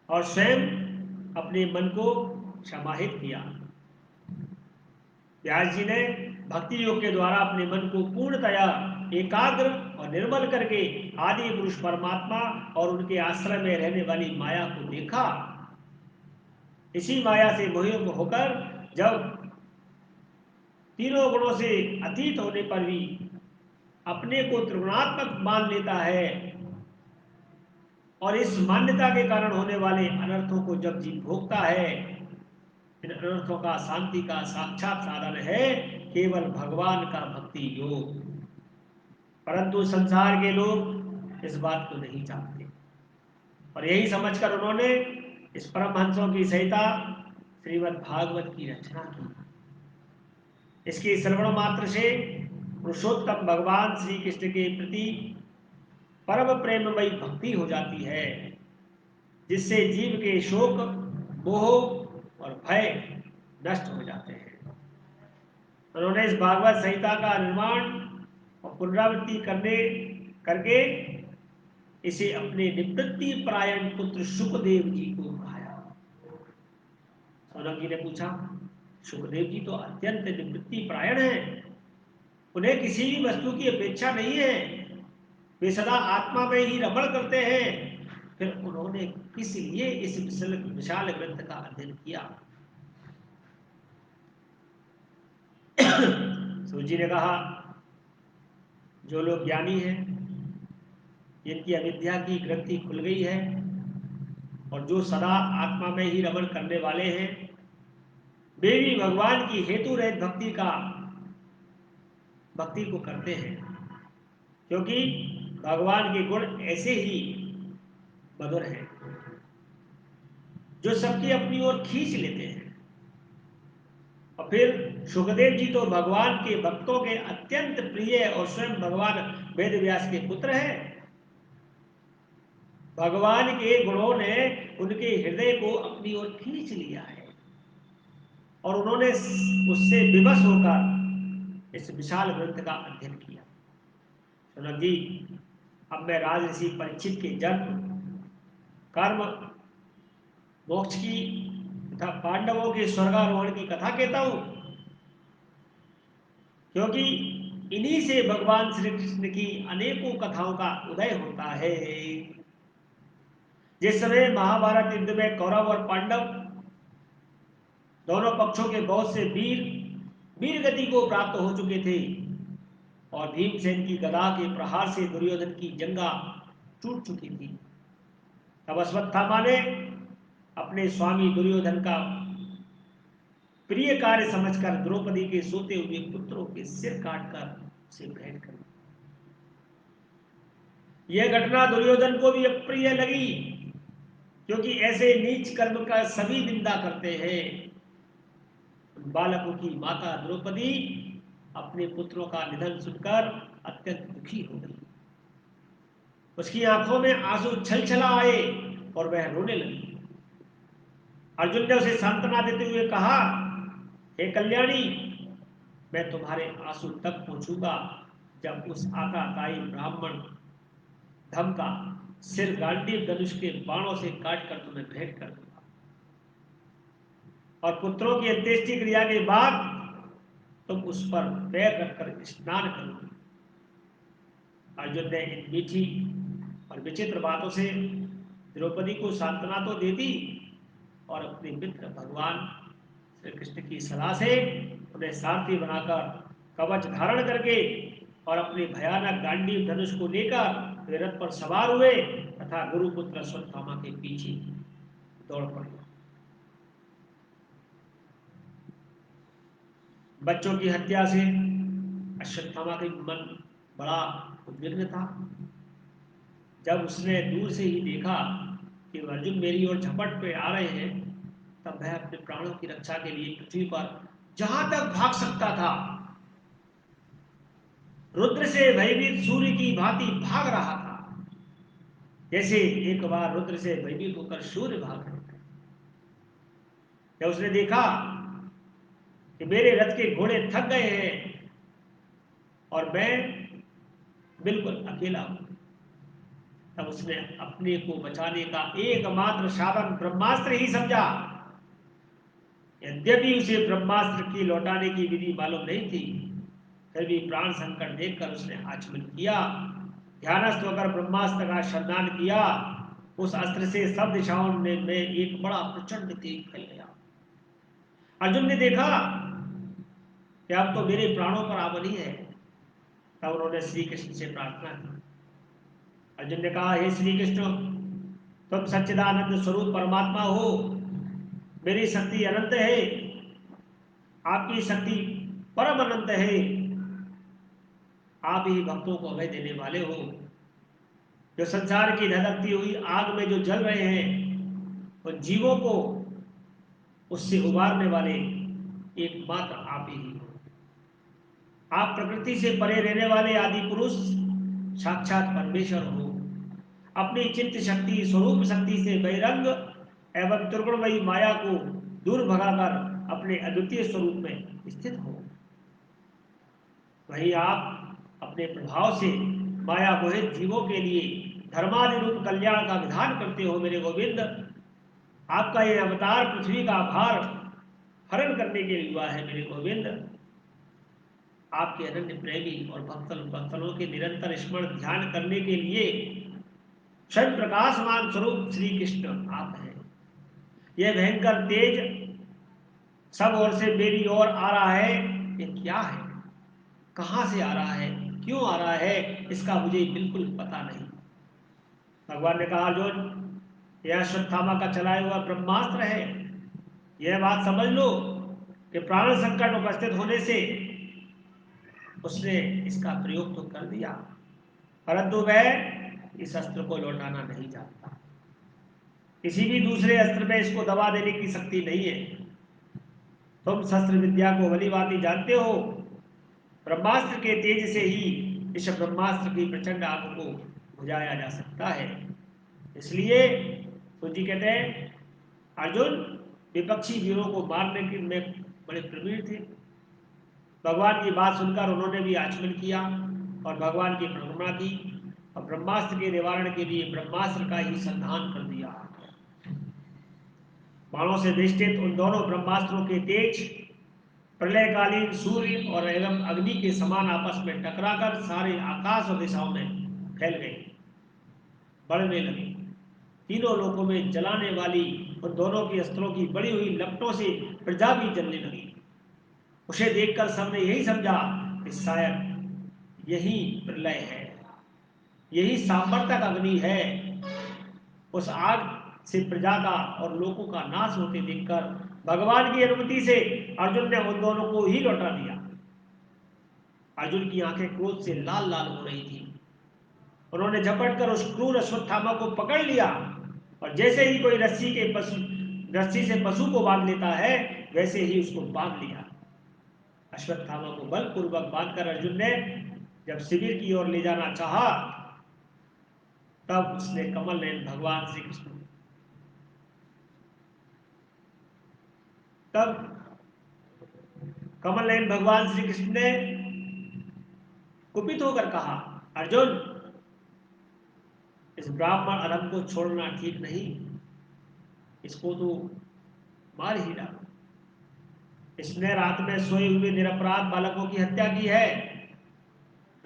और स्वयं अपने मन को समाहित किया। व्यास जी ने भक्ति योग के द्वारा अपने मन को पूर्णतया एकाग्र और निर्मल करके आदि पुरुष परमात्मा और उनके आश्रय में रहने वाली माया को देखा। इसी माया से मोहित होकर जब तीनों गुणों से अतीत होने पर भी अपने को त्रिगुणात्मक मान लेता है और इस मान्यता के कारण होने वाले अनर्थों को जब जीव भोगता है, इन अनर्थों का शांति का साक्षात साधन है केवल भगवान का भक्ति योग। परंतु संसार के लोग इस बात को नहीं जानते और यही समझकर उन्होंने इस परमहंसों की सहिता श्रीमद् भागवत की रचना की। इसके श्रवण मात्र से पुरुषोत्तम भगवान श्री कृष्ण के प्रति परम प्रेममयी भक्ति हो जाती है, जिससे जीव के शोक, मोह और भय नष्ट हो जाते हैं। उन्होंने इस भागवत संहिता का निर्माण और पुनरावृत्ति करके इसे अपने निवृत्ति परायण पुत्र सुखदेव जी को कहाया। सौनक जी ने पूछा, सुखदेव जी तो अत्यंत निवृत्ति परायण हैं, उन्हें किसी भी वस्तु की अपेक्षा नहीं है, वे सदा आत्मा में ही रमण करते हैं, फिर उन्होंने किस लिए इस विशाल ग्रंथ का अध्ययन किया? सूत जी ने कहा, जो लोग ज्ञानी हैं, जिनकी अविद्या की ग्रंथि खुल गई है और जो सदा आत्मा में ही रमण करने वाले हैं, वे भी भगवान की हेतु रहित भक्ति को करते हैं, क्योंकि भगवान के गुण ऐसे ही मधुर हैं जो सबकी अपनी ओर खींच लेते हैं। और फिर सुखदेव जी तो भगवान के भक्तों के अत्यंत प्रिय और स्वयं भगवान वेदव्यास के पुत्र हैं। भगवान के गुणों ने उनके हृदय को अपनी ओर खींच लिया है और उन्होंने उससे विवश होकर इस विशाल ग्रंथ का अध्ययन किया। सनत जी, अब मैं राजऋषि परीक्षित के जन्म, कर्म, मोक्ष की तथा पांडवों के स्वर्गारोहण की कथा कहता हूं, क्योंकि इन्हीं से भगवान श्री कृष्ण की अनेकों कथाओं का उदय होता है। जिस समय महाभारत युद्ध में कौरव और पांडव दोनों पक्षों के बहुत से वीर गति को प्राप्त हो चुके थे और भीमसेन की गदा के प्रहार से दुर्योधन की जंगा टूट चुकी थी, तब अश्वत्थामा ने अपने स्वामी दुर्योधन का प्रिय कार्य समझकर द्रौपदी के सोते हुए पुत्रों के सिर काटकर उसे भेंट कर। यह घटना दुर्योधन को भी अप्रिय लगी, क्योंकि ऐसे नीच कर्म का सभी निंदा करते हैं। बालकों की माता द्रौपदी अपने पुत्रों का निधन सुनकर अत्यंत दुखी हो गई। उसकी आंखों में आंसू छलछला आए और वह रोने लगी। अर्जुन ने उसे सांत्वना देते हुए कहा, हे कल्याणी, मैं तुम्हारे आंसू तक पहुंचूंगा जब उस आकाताई ब्राह्मण धम का सिर गांडीव धनुष के बाणों से काटकर तुम्हें भेंट कर दूंगा, और पुत्रों की अंत्येष्टि क्रिया के बाद तुम उस पर पैर रखकर स्नान करोगे। अर्जुन ने इन मीठी और विचित्र बातों से द्रौपदी को सांत्वना तो दे दी और अपने मित्र भगवान श्री कृष्ण की सलाह से उन्हें सारथी बनाकर कवच धारण करके और अपने भयानक गांडीव धनुष को लेकर वे रथ पर सवार हुए तथा गुरुपुत्र अश्वत्थामा के पीछे दौड़ पड़े। बच्चों की हत्या से अश्वत्थामा का मन बड़ा उद्विग्न था। जब उसने दूर से ही देखा कि अर्जुन मेरी ओर झपट पे आ रहे हैं, तब वह अपने प्राणों की रक्षा के लिए पृथ्वी पर जहां तक भाग सकता था रुद्र से भयभीत सूर्य की भांति भाग रहा था, जैसे एक बार रुद्र से भयभीत होकर सूर्य भाग रहे थे। जब उसने देखा कि मेरे रथ के घोड़े थक गए हैं और मैं बिल्कुल अकेला हूं, तब उसने अपने को बचाने का एकमात्र साधन ब्रह्मास्त्र ही समझा। यद्यपि उसे ब्रह्मास्त्र की लौटाने की विधि मालूम नहीं थी, फिर भी प्राण संकट देखकर उसने आचमन किया, ध्यानस्थ होकर ब्रह्मास्त्र का शरणान किया। उस अस्त्र से सब दिशाओं में एक बड़ा प्रचंड तेज फैल गया। अर्जुन ने देखा कि अब तो मेरे प्राणों पर आबनी है, तब उन्होंने श्री कृष्ण से प्रार्थना की। अर्जुन ने कहा, हे श्री कृष्ण, तुम सच्चिदानंद स्वरूप परमात्मा हो, मेरी शक्ति अनंत है, आपकी शक्ति परम अनंत है, आप ही भक्तों को अभय देने वाले हो। जो संसार की धधकती हुई आग में जो जल रहे हैं और जीवों को उससे उबारने वाले एकमात्र आप ही हो। आप प्रकृति से परे रहने वाले आदि पुरुष साक्षात परमेश्वर हो। अपनी चित्त शक्ति स्वरूप शक्ति से बहिरंग एवं त्रिगुणमयी माया को दूर भगाकर अपने अद्वितीय स्वरूप में स्थित हो। वही आप अपने प्रभाव से माया मोहित जीवों के लिए धर्मादि रूप कल्याण का विधान करते हो। मेरे गोविंद, आपका यह अवतार पृथ्वी का भार हरण करने के लिए हुआ है। मेरे गोविंद, आपके अनन्य प्रेमी और भक्तों के निरंतर स्मरण ध्यान करने के लिए स्वयं प्रकाशमान स्वरूप श्री कृष्ण आप हैं। यह भयंकर तेज सब ओर से मेरी ओर आ रहा है, ये क्या है, कहां से आ रहा है, क्यों आ रहा है, इसका मुझे बिल्कुल पता नहीं। भगवान ने कहा, अर्जुन, यह अश्वत्थामा का चलाया हुआ ब्रह्मास्त्र है। यह बात समझ लो कि प्राण संकट उपस्थित होने से उसने इसका प्रयोग तो कर दिया, परंतु वह इस अस्त्र को लौटाना नहीं जानता। किसी भी दूसरे अस्त्र में इसको दबा देने की शक्ति नहीं है। तुम शस्त्र विद्या को भलीभांति जानते हो। ब्रह्मास्त्र के तेज से ही इस ब्रह्मास्त्र की प्रचंड आग को बुझाया जा सकता है। इसलिए सूत जी कहते हैं, अर्जुन विपक्षी वीरों को मारने के में बड़े प्रवीण थे। भगवान की बात सुनकर उन्होंने भी आचमन किया और भगवान की परिक्रमा की और ब्रह्मास्त्र के निवारण के लिए ब्रह्मास्त्र का ही संधान कर दिया। बाणों से वेष्टित उन दोनों ब्रह्मास्त्रों के तेज प्रलयकालीन सूर्य और एवं अग्नि के समान आपस में टकराकर सारे आकाश और दिशाओं में फैल गए, बढ़ने लगे। तीनों लोकों में जलाने वाली उन दोनों की अस्त्रों की बड़ी हुई लपटों से प्रजा भी जलने लगी। उसे देखकर सबने यही समझा कि शायद यही प्रलय है, यही सांवर्तक अग्नि है। उस आग से प्रजा का और लोगों का नाश होते देखकर भगवान की अनुमति से अर्जुन ने उन दोनों को ही लौटा दिया। अर्जुन की आंखें क्रोध से लाल लाल हो रही थी। उन्होंने झपट कर उस क्रूर अश्वत्थामा को पकड़ लिया और जैसे ही कोई रस्सी से पशु को बांध लेता है वैसे ही उसको बांध लिया। अश्वत्थामा को बलपूर्वक बांधकर अर्जुन ने जब शिविर की ओर ले जाना चाहा तब उसने कमल नयन भगवान श्री कृष्ण ने कुपित होकर कहा, अर्जुन, इस ब्राह्मण अधम को छोड़ना ठीक नहीं, इसको तो मार ही डालो। इसने रात में सोए हुए निरपराध बालकों की हत्या की है।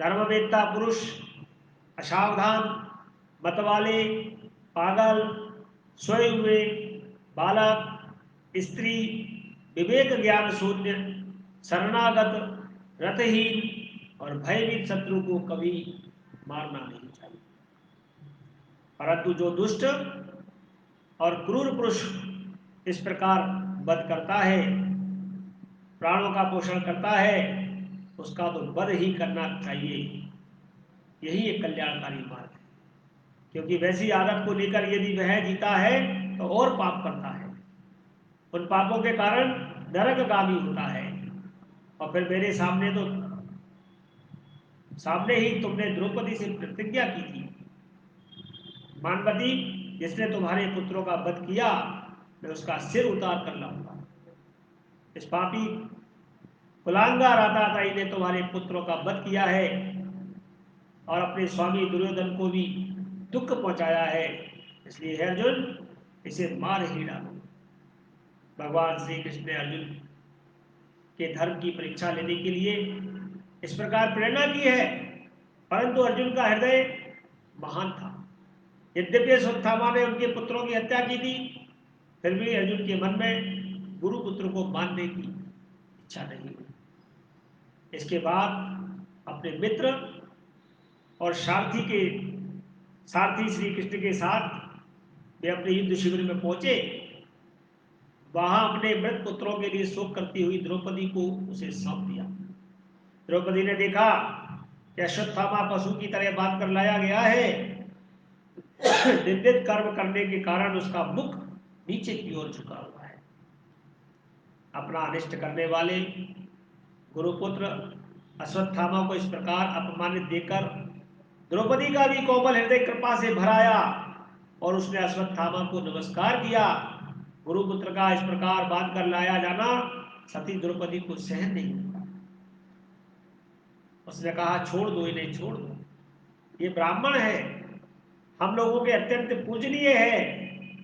धर्मवेत्ता पुरुष, असावधान, मतवाले, पागल, सोए हुए बालक, स्त्री, विवेक ज्ञान शून्य, शरणागत, रथहीन और भयभीत शत्रु को कभी मारना नहीं चाहिए। परंतु जो दुष्ट और क्रूर पुरुष इस प्रकार वध करता है, प्राणों का पोषण करता है, उसका तो वध ही करना चाहिए। यही एक कल्याणकारी मार्ग है, क्योंकि वैसी आदत को लेकर यदि वह जीता है तो और पाप करता है, उन पापों के कारण नरकगामी होता है। और फिर मेरे सामने ही तुमने द्रौपदी से प्रतिज्ञा की थी, मानवती, जिसने तुम्हारे पुत्रों का वध किया मैं उसका सिर उतार कर लाऊंगा। इस पापी कुलांगा राताताई ने तुम्हारे पुत्रों का वध किया है और अपने स्वामी दुर्योधन को भी दुख पहुंचाया है, इसलिए हे अर्जुन, इसे मार ही डालो। भगवान श्री कृष्ण ने अर्जुन के धर्म की परीक्षा लेने के लिए इस प्रकार प्रेरणा की है, परंतु अर्जुन का हृदय महान था। यद्यपि अश्वत्थामा ने उनके पुत्रों की हत्या की थी, फिर भी अर्जुन के मन में गुरु पुत्र को मारने की इच्छा नहीं हुई। इसके बाद अपने मित्र और सारथी श्री कृष्ण के साथ वे अपने युद्ध शिविर में पहुंचे। वहां अपने मृत पुत्रों के लिए शोक करती हुई द्रौपदी को उसे सौंप दिया। द्रौपदी ने देखा कि अश्वत्थामा पशु की तरह बांध कर लाया गया है। निंदित कर्म करने के कारण उसका मुख नीचे की ओर झुका हुआ है। अपना अनिष्ट करने वाले गुरुपुत्र अश्वत्थामा को इस प्रकार अपमानित देकर द्रौपदी का भी कोमल हृदय कृपा से भराया और उसने अश्वत्थामा को नमस्कार किया। गुरुपुत्र का इस प्रकार बांध कर लाया जाना सती द्रौपदी को सहन नहीं हुआ। उसने कहा, छोड़ दो इन्हें, छोड़ दो, ये ब्राह्मण है, हम लोगों के अत्यंत पूजनीय है,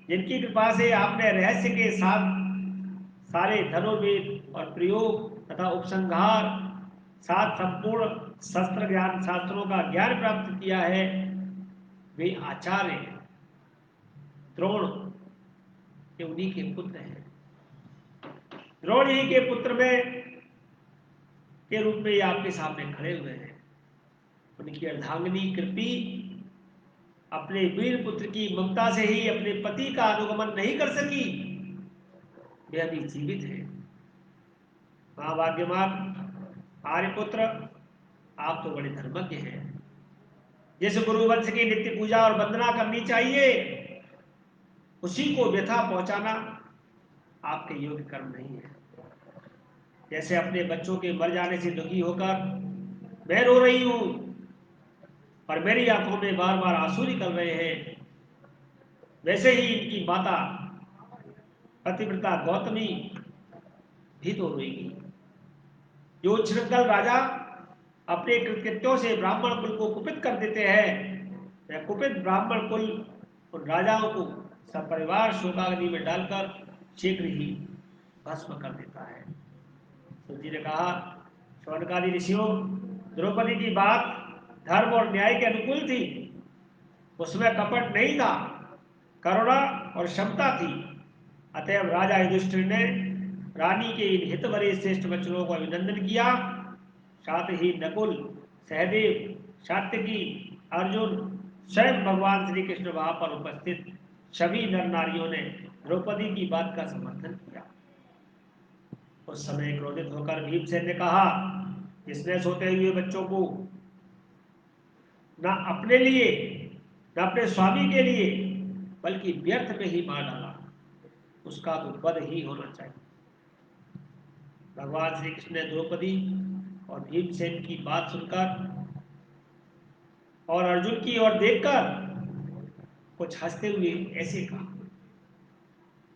जिनकी कृपा से आपने रहस्य के साथ सारे धनुर्वेद और प्रयोग तथा उपसंहार साथ संपूर्ण शस्त्र ज्ञान शास्त्रों का ज्ञान प्राप्त किया है। वे आचार्य द्रोण के उन्हीं के पुत्र हैं। द्रोण ही के पुत्र में के रूप में ये आपके सामने खड़े हुए हैं। उनकी अर्धांगिनी कृपी अपने वीर पुत्र की ममता से ही अपने पति का अनुगमन नहीं कर सकी, वे अभी जीवित है। महाभाग्यवान आर्यपुत्र, आप तो बड़े धर्मज्ञ हैं। जिस गुरुवंश की नित्य पूजा और वंदना करनी चाहिए, उसी को व्यथा पहुंचाना आपके योग्य कर्म नहीं है। जैसे अपने बच्चों के मर जाने से दुखी होकर मैं रो रही हूं और मेरी आंखों में बार बार आंसू निकल रहे हैं, वैसे ही इनकी माता पतिव्रता गौतमी भी तो रोएगी। जो उच्छृंखल राजा अपने कृत्यों से ब्राह्मण कुल को कुपित कर देते हैं। वह कुपित ब्राह्मण कुल उन राजाओं को सपरिवार शोकाग्नि में डालकर शीघ्र ही भस्म कर देता है। तो जी ने कहा, शौनकादि ऋषियों, द्रौपदी की बात धर्म और न्याय के अनुकूल थी, उसमें कपट नहीं था, करुणा और क्षमता थी। अतएव राजा युधिष्ठिर ने रानी के इन हित भरे श्रेष्ठ वचनों को अभिनंदन किया। साथ ही नकुल, सहदेव, सात्यकी, अर्जुन, स्वयं भगवान श्री कृष्ण वहां पर उपस्थित सभी नर नारियों ने द्रौपदी की बात का समर्थन किया। उस समय क्रोधित होकर भीमसेन ने कहा, जिसने सोते हुए बच्चों को न अपने लिए न अपने स्वामी के लिए बल्कि व्यर्थ में ही मार डाला, उसका तो वध ही होना चाहिए। भगवान श्री कृष्ण ने द्रौपदी और भीमसेन की बात सुनकर और अर्जुन की ओर देखकर कुछ हंसते हुए ऐसे कहा।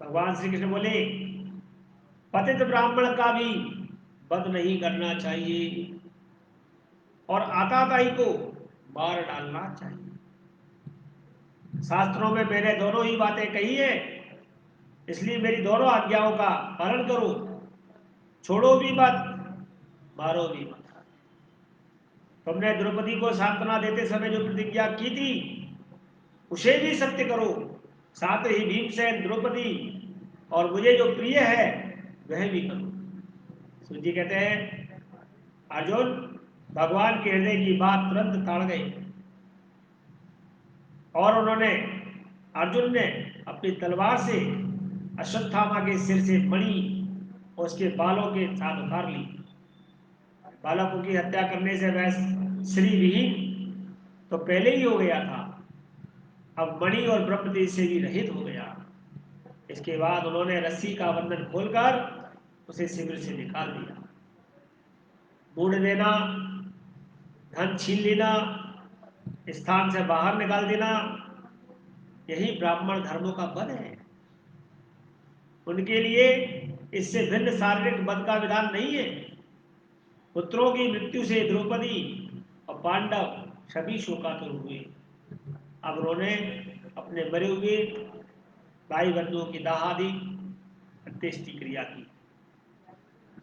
भगवान श्री कृष्ण बोले, पतित ब्राह्मण का भी वध नहीं करना चाहिए और आताताई को मार डालना चाहिए। शास्त्रों में मैंने दोनों ही बातें कही है, इसलिए मेरी दोनों आज्ञाओं का पालन करो, छोड़ो भी मत, मारो भी मत। तुमने द्रौपदी को सांत्वना देते समय जो प्रतिज्ञा की थी उसे भी सत्य करो, साथ ही भीमसेन, द्रौपदी और मुझे जो प्रिय है वह भी करो। सूर्य जी कहते हैं, अर्जुन भगवान के हृदय की बात तुरंत ताड़ गए और उन्होंने, अर्जुन ने अपनी तलवार से अश्वत्थामा के सिर से मणि और उसके बालों के साथ उतार ली। बालकों की हत्या करने से वह श्री विहीन तो पहले ही हो गया था, अब मणि और ब्रह्मतेज से भी रहित हो गया। इसके बाद उन्होंने रस्सी का बंधन खोलकर उसे शिविर से निकाल दिया। बूढ़ देना, धन छीन लेना, स्थान से बाहर निकाल देना, यही ब्राह्मण धर्मों का वध है। उनके लिए इससे भिन्न शारीरिक वध का विधान नहीं है। पुत्रों की मृत्यु से द्रौपदी और पांडव सभी शोकातुर हुए। अब उन्होंने अपने मरे हुए भाई बंधुओं की दाहादी अंत्येष्टि क्रिया की।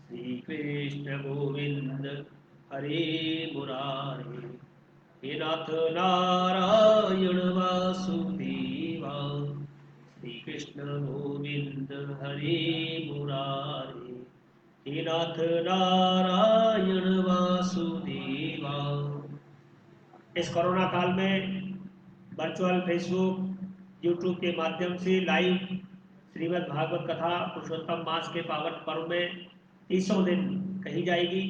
श्री कृष्ण गोविंद हरे मुरारे, हे नाथ नारायण वासुदेवा। श्री कृष्ण गोविंद हरे मुरारे, हे नाथ नारायण वासुदेवा। इस कोरोना काल में वर्चुअल फेसबुक, यूट्यूब के माध्यम से लाइव श्रीमद् भागवत कथा पुरुषोत्तम मास के पावन पर्व में 30 दिन कही जाएगी।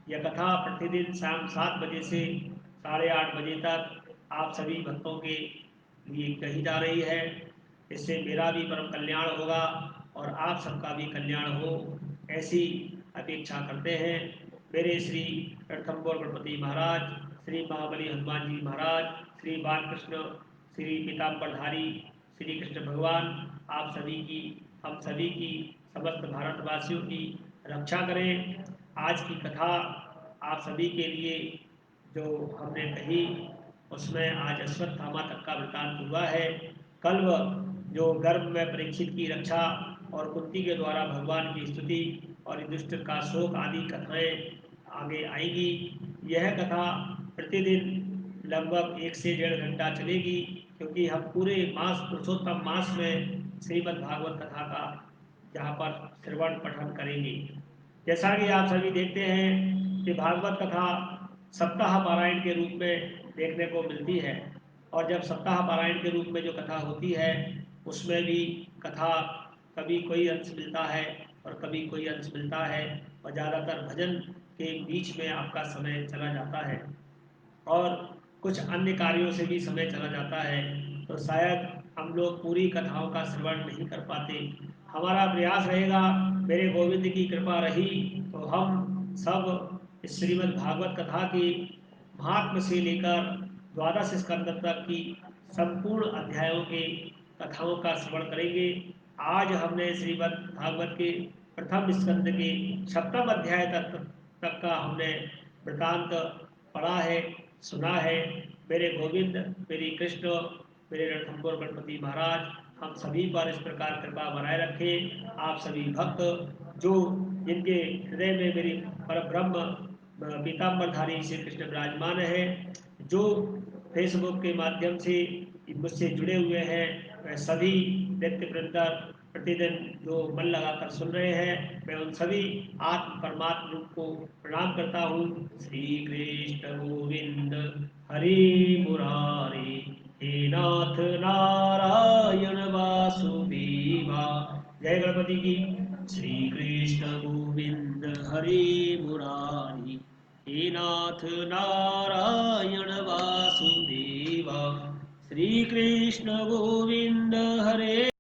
यह कथा प्रतिदिन शाम 7 बजे से 8:30 बजे तक आप सभी भक्तों के लिए कही जा रही है। इससे मेरा भी परम कल्याण होगा और आप सबका भी कल्याण हो, ऐसी अपेक्षा करते हैं। मेरे श्री रणथंबोर गणपति महाराज, श्री महाबली हनुमान जी महाराज, श्री बालकृष्ण, श्री पीताम्बरधारी श्री कृष्ण भगवान आप सभी की, हम सभी की, समस्त भारतवासियों की रक्षा करें। आज की कथा आप सभी के लिए जो हमने कही उसमें आज अश्वत्थामा तक का वृतांत हुआ है। कल जो गर्भ में परीक्षित की रक्षा और कुंती के द्वारा भगवान की स्तुति और युधिष्ठिर का शोक आदि कथाएं आगे आएगी। यह कथा प्रतिदिन लगभग 1 से 1.5 घंटा चलेगी, क्योंकि हम पूरे मास पुरुषोत्तम मास में श्रीमद् भागवत कथा का यहाँ पर श्रवण पठन करेंगे। जैसा कि आप सभी देखते हैं कि भागवत कथा सप्ताह पारायण के रूप में देखने को मिलती है, और जब सप्ताह पारायण के रूप में जो कथा होती है उसमें भी कथा कभी कोई अंश मिलता है और कभी कोई अंश मिलता है, और ज़्यादातर भजन के बीच में आपका समय चला जाता है और कुछ अन्य कार्यों से भी समय चला जाता है। तो शायद हम लोग पूरी कथाओं का श्रवण नहीं कर पाते। हमारा प्रयास रहेगा, मेरे गोविंद की कृपा रही तो हम सब श्रीमद् भागवत कथा की महात्म से लेकर 12 स्कंद तक की संपूर्ण अध्यायों के कथाओं का श्रवण करेंगे। आज हमने श्रीमद् भागवत के प्रथम स्कंद के 7वें अध्याय तक का हमने वृतांत पढ़ा है, सुना है। मेरे गोविंद, मेरी कृष्ण, मेरे रणथंभौर गणपति महाराज हम सभी पर इस प्रकार कृपा बनाए रखें। आप सभी भक्त जो जिनके हृदय में मेरी परब्रह्म पीताम्बरधारी श्री कृष्ण विराजमान है, जो फेसबुक के माध्यम से मुझसे जुड़े हुए हैं, वह सभी नित्य निरंतर प्रतिदिन जो मन लगाकर सुन रहे हैं, मैं उन सभी आत्म परमात्म रूप को प्रणाम करता हूँ। श्री कृष्ण गोविंद हरि मुरारी, हे नाथ नारायण वासुदेवा। जय गणपति की। श्री कृष्ण गोविंद हरि मुरारी, हे नाथ नारायण वासुदेवा। श्री कृष्ण गोविंद हरे